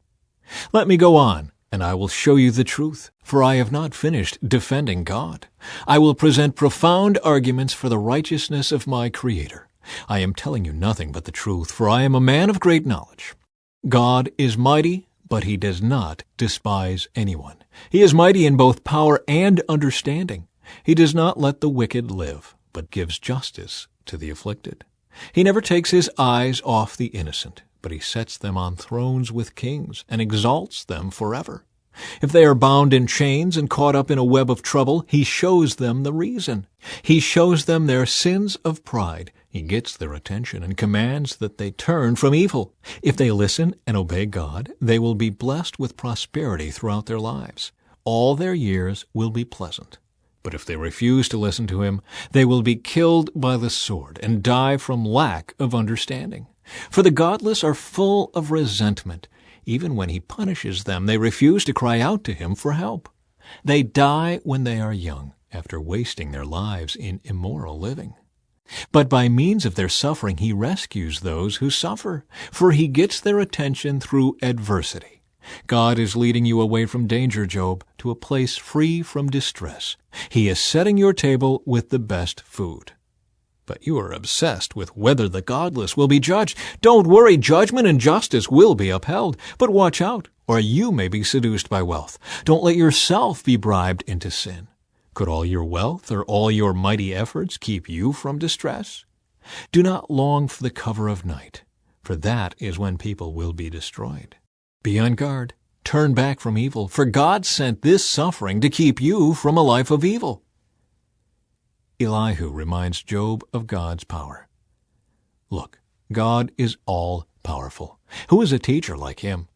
S1: Let me go on, and I will show you the truth, for I have not finished defending God. I will present profound arguments for the righteousness of my Creator. I am telling you nothing but the truth, for I am a man of great knowledge. God is mighty, but He does not despise anyone. He is mighty in both power and understanding. He does not let the wicked live, but gives justice to the afflicted. He never takes His eyes off the innocent, but He sets them on thrones with kings and exalts them forever. If they are bound in chains and caught up in a web of trouble, he shows them the reason. He shows them their sins of pride. He gets their attention and commands that they turn from evil. If they listen and obey God, they will be blessed with prosperity throughout their lives. All their years will be pleasant. But if they refuse to listen to him, they will be killed by the sword and die from lack of understanding. For the godless are full of resentment. Even when he punishes them, they refuse to cry out to him for help. They die when they are young, after wasting their lives in immoral living. But by means of their suffering he rescues those who suffer, for he gets their attention through adversity. God is leading you away from danger, Job, to a place free from distress. He is setting your table with the best food. But you are obsessed with whether the godless will be judged. Don't worry, judgment and justice will be upheld. But watch out, or you may be seduced by wealth. Don't let yourself be bribed into sin. Could all your wealth or all your mighty efforts keep you from distress? Do not long for the cover of night, for that is when people will be destroyed. Be on guard. Turn back from evil, for God sent this suffering to keep you from a life of evil. Elihu reminds Job of God's power. Look, God is all-powerful. Who is a teacher like him?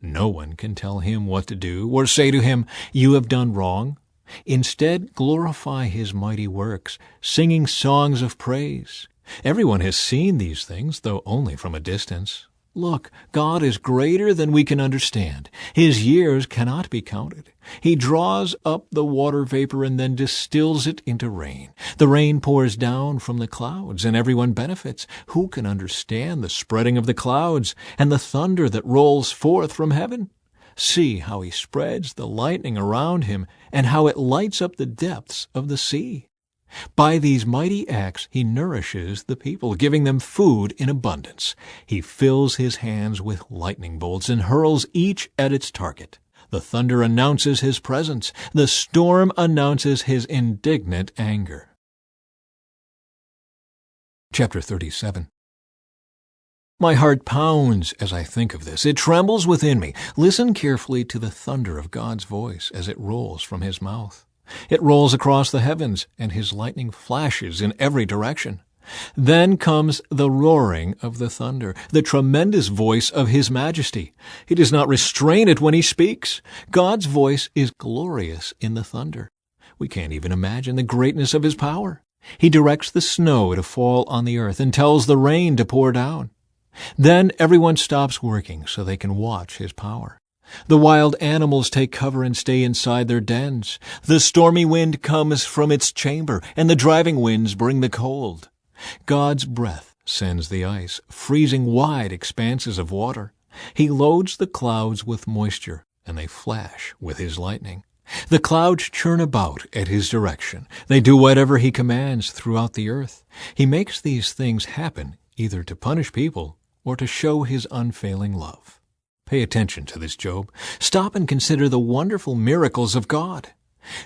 S1: No one can tell him what to do or say to him, "You have done wrong." Instead, glorify his mighty works, singing songs of praise. Everyone has seen these things, though only from a distance. Look, God is greater than we can understand. His years cannot be counted. He draws up the water vapor and then distills it into rain. The rain pours down from the clouds, and everyone benefits. Who can understand the spreading of the clouds and the thunder that rolls forth from heaven? See how he spreads the lightning around him, and how it lights up the depths of the sea. By these mighty acts he nourishes the people, giving them food in abundance. He fills his hands with lightning bolts and hurls each at its target. The thunder announces his presence. The storm announces his indignant anger. Chapter 37. My heart pounds as I think of this. It trembles within me. Listen carefully to the thunder of God's voice as it rolls from his mouth. It rolls across the heavens, and his lightning flashes in every direction. Then comes the roaring of the thunder, the tremendous voice of his majesty. He does not restrain it when he speaks. God's voice is glorious in the thunder. We can't even imagine the greatness of his power. He directs the snow to fall on the earth and tells the rain to pour down. Then everyone stops working so they can watch his power. The wild animals take cover and stay inside their dens. The stormy wind comes from its chamber, and the driving winds bring the cold. God's breath sends the ice, freezing wide expanses of water. He loads the clouds with moisture, and they flash with his lightning. The clouds churn about at his direction. They do whatever he commands throughout the earth. He makes these things happen either to punish people or to show his unfailing love. Pay attention to this, Job. Stop and consider the wonderful miracles of God.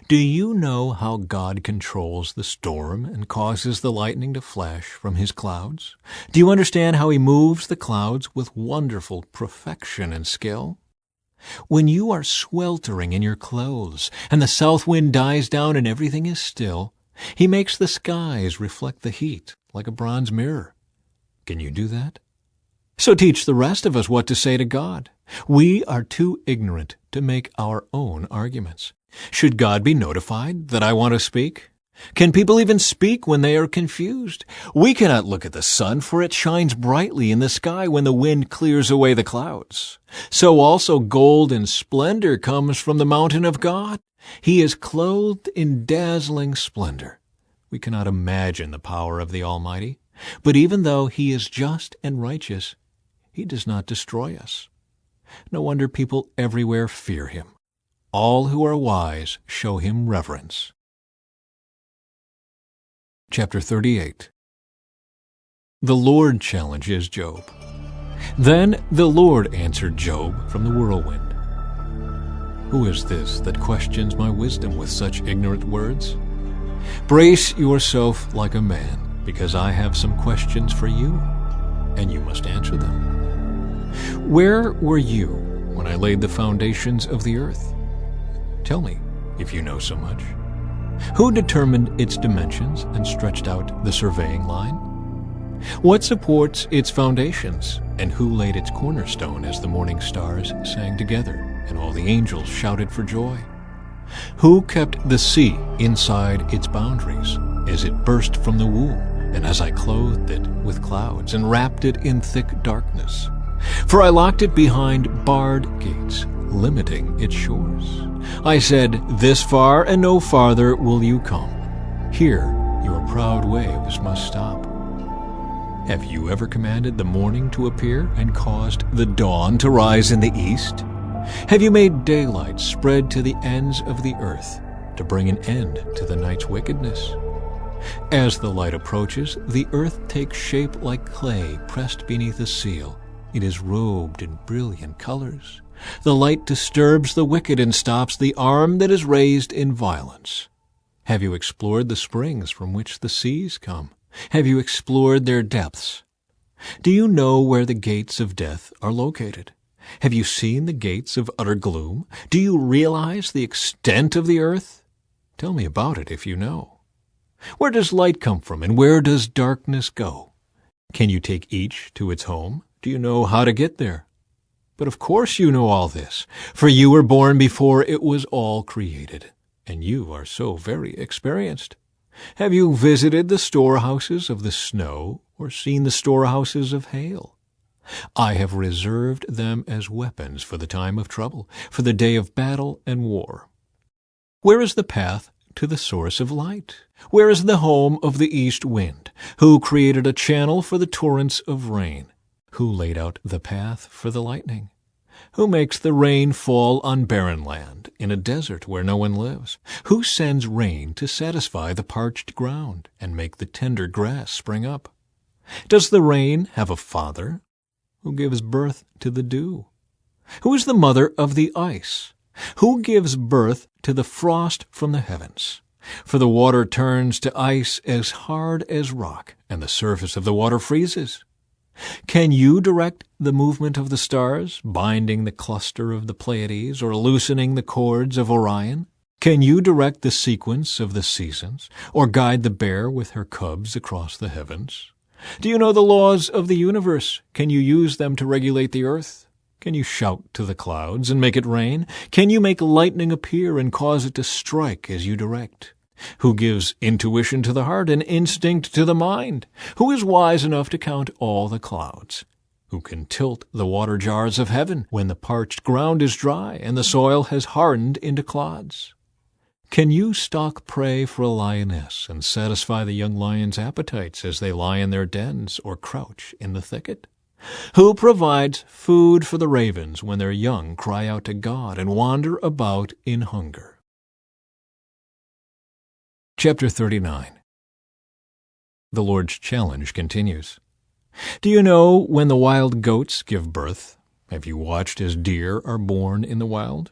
S1: Do you know how God controls the storm and causes the lightning to flash from his clouds? Do you understand how he moves the clouds with wonderful perfection and skill? When you are sweltering in your clothes and the south wind dies down and everything is still, he makes the skies reflect the heat like a bronze mirror. Can you do that? So teach the rest of us what to say to God. We are too ignorant to make our own arguments. Should God be notified that I want to speak? Can people even speak when they are confused? We cannot look at the sun, for it shines brightly in the sky when the wind clears away the clouds. So also gold and splendor comes from the mountain of God. He is clothed in dazzling splendor. We cannot imagine the power of the Almighty. But even though he is just and righteous, he does not destroy us. No wonder people everywhere fear him. All who are wise show him reverence. Chapter 38. The Lord challenges Job. Then the Lord answered Job from the whirlwind. Who is this that questions my wisdom with such ignorant words? Brace yourself like a man, because I have some questions for you, and you must answer them. Where were you when I laid the foundations of the earth? Tell me, if you know so much. Who determined its dimensions and stretched out the surveying line? What supports its foundations, and who laid its cornerstone as the morning stars sang together and all the angels shouted for joy? Who kept the sea inside its boundaries as it burst from the womb, and as I clothed it with clouds and wrapped it in thick darkness? For I locked it behind barred gates, limiting its shores. I said, "This far and no farther will you come. Here your proud waves must stop." Have you ever commanded the morning to appear and caused the dawn to rise in the east? Have you made daylight spread to the ends of the earth to bring an end to the night's wickedness? As the light approaches, the earth takes shape like clay pressed beneath a seal. It is robed in brilliant colors. The light disturbs the wicked and stops the arm that is raised in violence. Have you explored the springs from which the seas come? Have you explored their depths? Do you know where the gates of death are located? Have you seen the gates of utter gloom? Do you realize the extent of the earth? Tell me about it if you know. Where does light come from, and where does darkness go? Can you take each to its home? Do you know how to get there? But of course you know all this, for you were born before it was all created, and you are so very experienced. Have you visited the storehouses of the snow, or seen the storehouses of hail? I have reserved them as weapons for the time of trouble, for the day of battle and war. Where is the path to the source of light? Where is the home of the east wind? Who created a channel for the torrents of rain? Who laid out the path for the lightning? Who makes the rain fall on barren land, in a desert where no one lives? Who sends rain to satisfy the parched ground and make the tender grass spring up? Does the rain have a father? Who gives birth to the dew? Who is the mother of the ice? Who gives birth to the frost from the heavens? For the water turns to ice as hard as rock, and the surface of the water freezes. Can you direct the movement of the stars, binding the cluster of the Pleiades, or loosening the cords of Orion? Can you direct the sequence of the seasons, or guide the bear with her cubs across the heavens? Do you know the laws of the universe? Can you use them to regulate the earth? Can you shout to the clouds and make it rain? Can you make lightning appear and cause it to strike as you direct? Who gives intuition to the heart and instinct to the mind? Who is wise enough to count all the clouds? Who can tilt the water jars of heaven when the parched ground is dry and the soil has hardened into clods? Can you stalk prey for a lioness and satisfy the young lion's appetites as they lie in their dens or crouch in the thicket? Who provides food for the ravens when their young cry out to God and wander about in hunger? Chapter 39. The Lord's challenge continues. Do you know when the wild goats give birth? Have you watched as deer are born in the wild?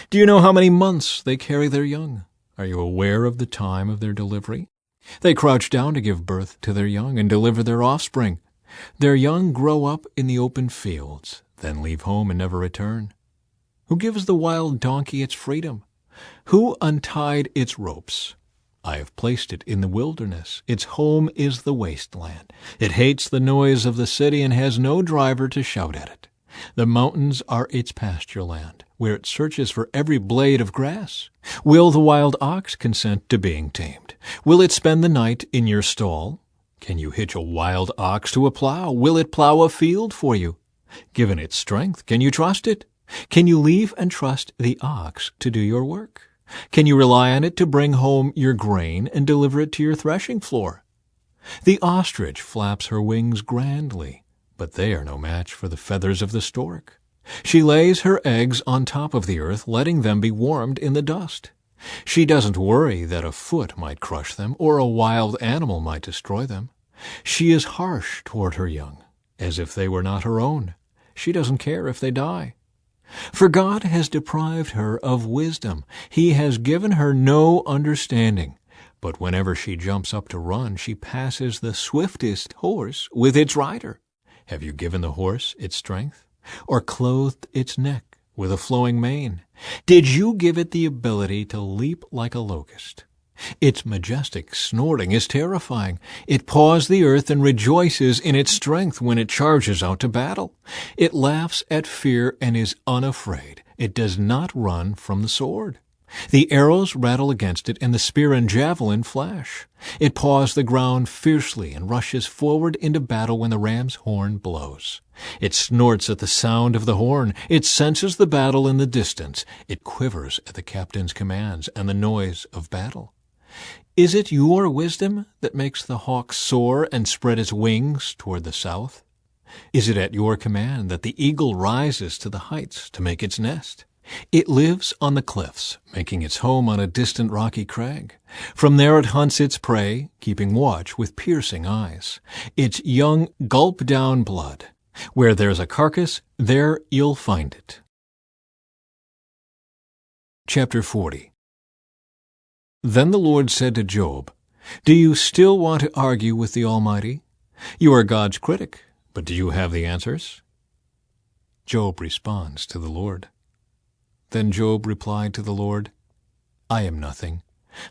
S1: Do you know how many months they carry their young? Are you aware of the time of their delivery? They crouch down to give birth to their young and deliver their offspring. Their young grow up in the open fields, then leave home and never return. Who gives the wild donkey its freedom? Who untied its ropes? I have placed it in the wilderness. Its home is the wasteland. It hates the noise of the city and has no driver to shout at it. The mountains are its pasture land, where it searches for every blade of grass. Will the wild ox consent to being tamed? Will it spend the night in your stall? Can you hitch a wild ox to a plow? Will it plow a field for you? Given its strength, can you trust it? Can you leave and trust the ox to do your work? Can you rely on it to bring home your grain and deliver it to your threshing floor? The ostrich flaps her wings grandly, but they are no match for the feathers of the stork. She lays her eggs on top of the earth, letting them be warmed in the dust. She doesn't worry that a foot might crush them or a wild animal might destroy them. She is harsh toward her young, as if they were not her own. She doesn't care if they die. For God has deprived her of wisdom. He has given her no understanding. But whenever she jumps up to run, she passes the swiftest horse with its rider. Have you given the horse its strength, or clothed its neck with a flowing mane? Did you give it the ability to leap like a locust? Its majestic snorting is terrifying. It paws the earth and rejoices in its strength when it charges out to battle. It laughs at fear and is unafraid. It does not run from the sword. The arrows rattle against it, and the spear and javelin flash. It paws the ground fiercely and rushes forward into battle when the ram's horn blows. It snorts at the sound of the horn. It senses the battle in the distance. It quivers at the captain's commands and the noise of battle. Is it your wisdom that makes the hawk soar and spread its wings toward the south? Is it at your command that the eagle rises to the heights to make its nest? It lives on the cliffs, making its home on a distant rocky crag. From there it hunts its prey, keeping watch with piercing eyes. Its young gulp down blood. Where there's a carcass, there you'll find it. Chapter 40. Then the Lord said to Job, "Do you still want to argue with the Almighty? You are God's critic, but do you have the answers?" Job responds to the Lord. Then Job replied to the Lord, "I am nothing.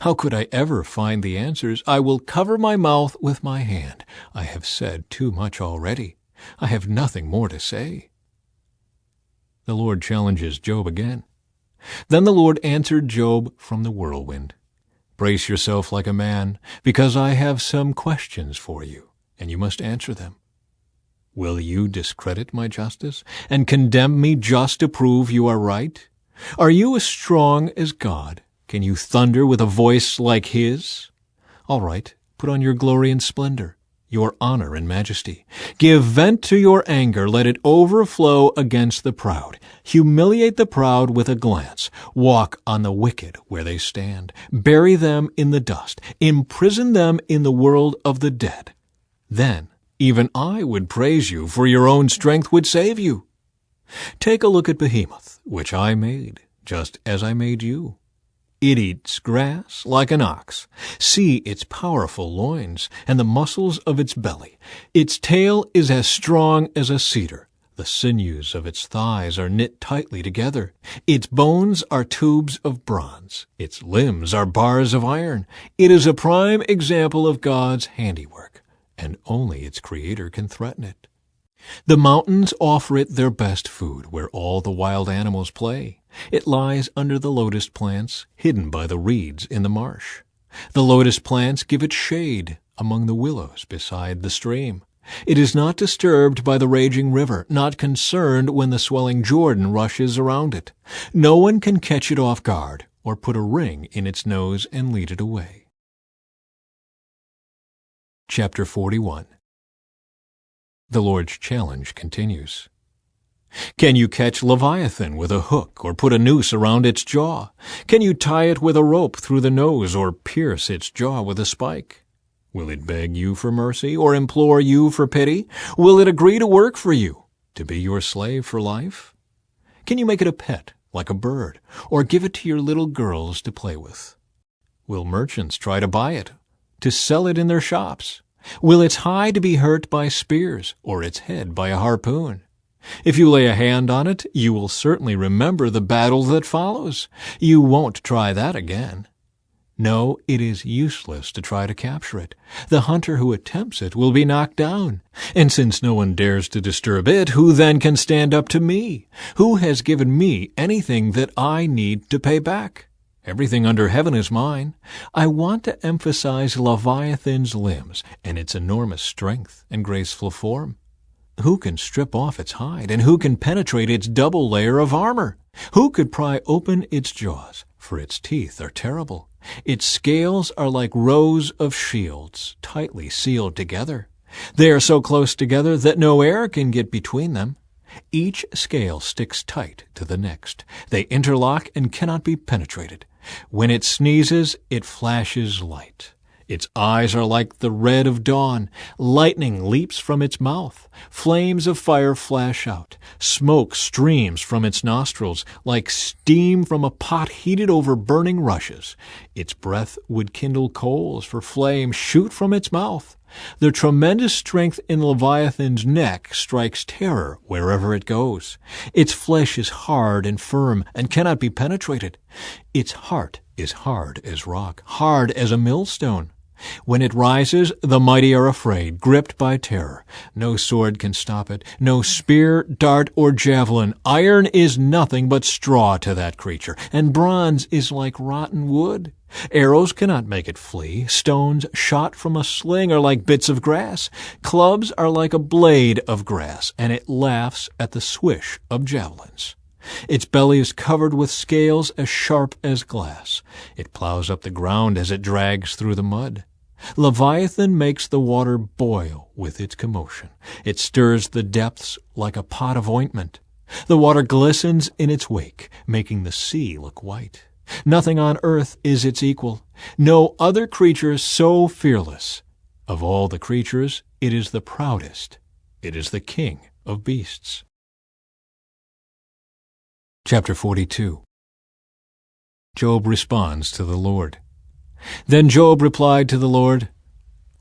S1: How could I ever find the answers? I will cover my mouth with my hand. I have said too much already. I have nothing more to say." The Lord challenges Job again. Then the Lord answered Job from the whirlwind. "Brace yourself like a man, because I have some questions for you, and you must answer them. Will you discredit my justice and condemn me just to prove you are right? Are you as strong as God? Can you thunder with a voice like His? All right, put on your glory and splendor, your honor and majesty. Give vent to your anger. Let it overflow against the proud. Humiliate the proud with a glance. Walk on the wicked where they stand. Bury them in the dust. Imprison them in the world of the dead. Then even I would praise you, for your own strength would save you. Take a look at Behemoth, which I made, just as I made you. It eats grass like an ox. See its powerful loins and the muscles of its belly. Its tail is as strong as a cedar. The sinews of its thighs are knit tightly together. Its bones are tubes of bronze. Its limbs are bars of iron. It is a prime example of God's handiwork, and only its Creator can threaten it. The mountains offer it their best food, where all the wild animals play. It lies under the lotus plants, hidden by the reeds in the marsh. The lotus plants give it shade among the willows beside the stream. It is not disturbed by the raging river, not concerned when the swelling Jordan rushes around it. No one can catch it off guard or put a ring in its nose and lead it away. Chapter 41. The Lord's challenge continues. Can you catch Leviathan with a hook or put a noose around its jaw? Can you tie it with a rope through the nose or pierce its jaw with a spike? Will it beg you for mercy or implore you for pity? Will it agree to work for you, to be your slave for life? Can you make it a pet, like a bird, or give it to your little girls to play with? Will merchants try to buy it, to sell it in their shops? Will its hide be hurt by spears, or its head by a harpoon? If you lay a hand on it, you will certainly remember the battle that follows. You won't try that again. No, it is useless to try to capture it. The hunter who attempts it will be knocked down. And since no one dares to disturb it, who then can stand up to me? Who has given me anything that I need to pay back? Everything under heaven is mine. I want to emphasize Leviathan's limbs and its enormous strength and graceful form. Who can strip off its hide, and who can penetrate its double layer of armor? Who could pry open its jaws? For its teeth are terrible. Its scales are like rows of shields, tightly sealed together. They are so close together that no air can get between them. Each scale sticks tight to the next. They interlock and cannot be penetrated. When it sneezes, it flashes light. Its eyes are like the red of dawn. Lightning leaps from its mouth. Flames of fire flash out. Smoke streams from its nostrils like steam from a pot heated over burning rushes. Its breath would kindle coals, for flames shoot from its mouth. The tremendous strength in Leviathan's neck strikes terror wherever it goes. Its flesh is hard and firm and cannot be penetrated. Its heart is hard as rock, hard as a millstone. When it rises, the mighty are afraid, gripped by terror. No sword can stop it, no spear, dart, or javelin. Iron is nothing but straw to that creature, and bronze is like rotten wood. Arrows cannot make it flee. Stones shot from a sling are like bits of grass. Clubs are like a blade of grass, and it laughs at the swish of javelins. Its belly is covered with scales as sharp as glass. It plows up the ground as it drags through the mud. Leviathan makes the water boil with its commotion. It stirs the depths like a pot of ointment. The water glistens in its wake, making the sea look white. Nothing on earth is its equal. No other creature so fearless. Of all the creatures, it is the proudest. It is the king of beasts. Chapter 42. Job responds to the Lord. Then Job replied to the Lord,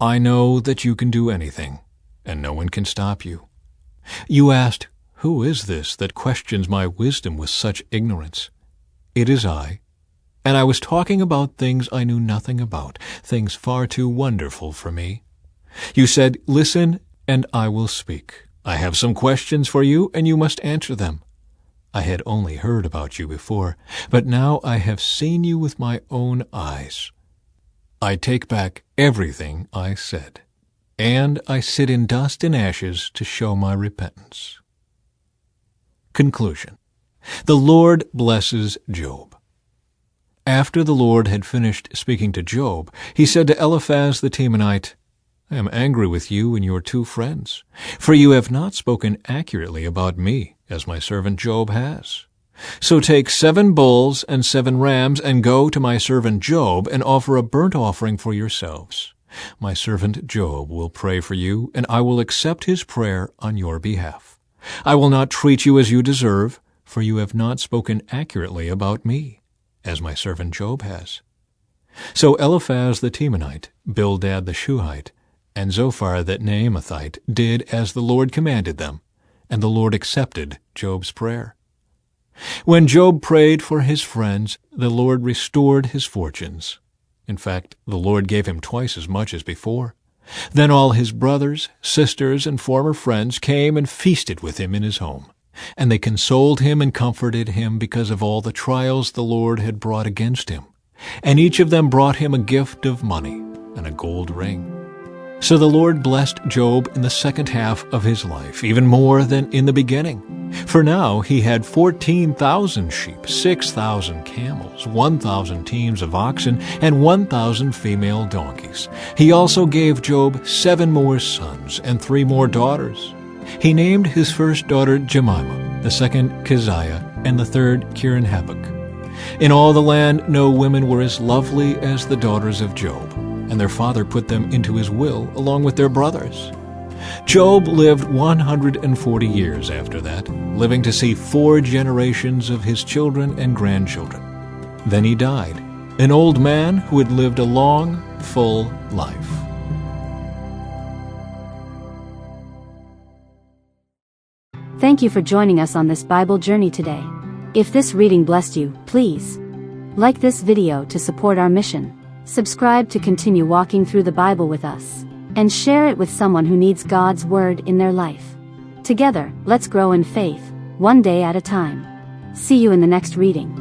S1: I know that you can do anything, and no one can stop you. You asked, Who is this that questions my wisdom with such ignorance? It is I, and I was talking about things I knew nothing about, things far too wonderful for me. You said, Listen, and I will speak. I have some questions for you, and you must answer them. I had only heard about you before, but now I have seen you with my own eyes. I take back everything I said, and I sit in dust and ashes to show my repentance. Conclusion. The Lord blesses Job. After the Lord had finished speaking to Job, he said to Eliphaz the Temanite, I am angry with you and your two friends, for you have not spoken accurately about me, as my servant Job has. So take 7 bulls and 7 rams, and go to my servant Job, and offer a burnt offering for yourselves. My servant Job will pray for you, and I will accept his prayer on your behalf. I will not treat you as you deserve, for you have not spoken accurately about me, as my servant Job has. So Eliphaz the Temanite, Bildad the Shuhite, and Zophar the Naamathite did as the Lord commanded them, and the Lord accepted Job's prayer. When Job prayed for his friends, the Lord restored his fortunes. In fact, the Lord gave him twice as much as before. Then all his brothers, sisters, and former friends came and feasted with him in his home, and they consoled him and comforted him because of all the trials the Lord had brought against him. And each of them brought him a gift of money and a gold ring. So the Lord blessed Job in the second half of his life, even more than in the beginning. For now he had 14,000 sheep, 6,000 camels, 1,000 teams of oxen, and 1,000 female donkeys. He also gave Job 7 more sons and 3 more daughters. He named his first daughter Jemimah, the second Keziah, and the third Kirin-Habakkuk. In all the land no women were as lovely as the daughters of Job, and their father put them into his will along with their brothers. Job lived 140 years after that, living to see 4 generations of his children and grandchildren. Then he died, an old man who had lived a long, full life.
S2: Thank you for joining us on this Bible journey today. If this reading blessed you, please like this video to support our mission. Subscribe to continue walking through the Bible with us, and share it with someone who needs God's Word in their life. Together, let's grow in faith, one day at a time. See you in the next reading.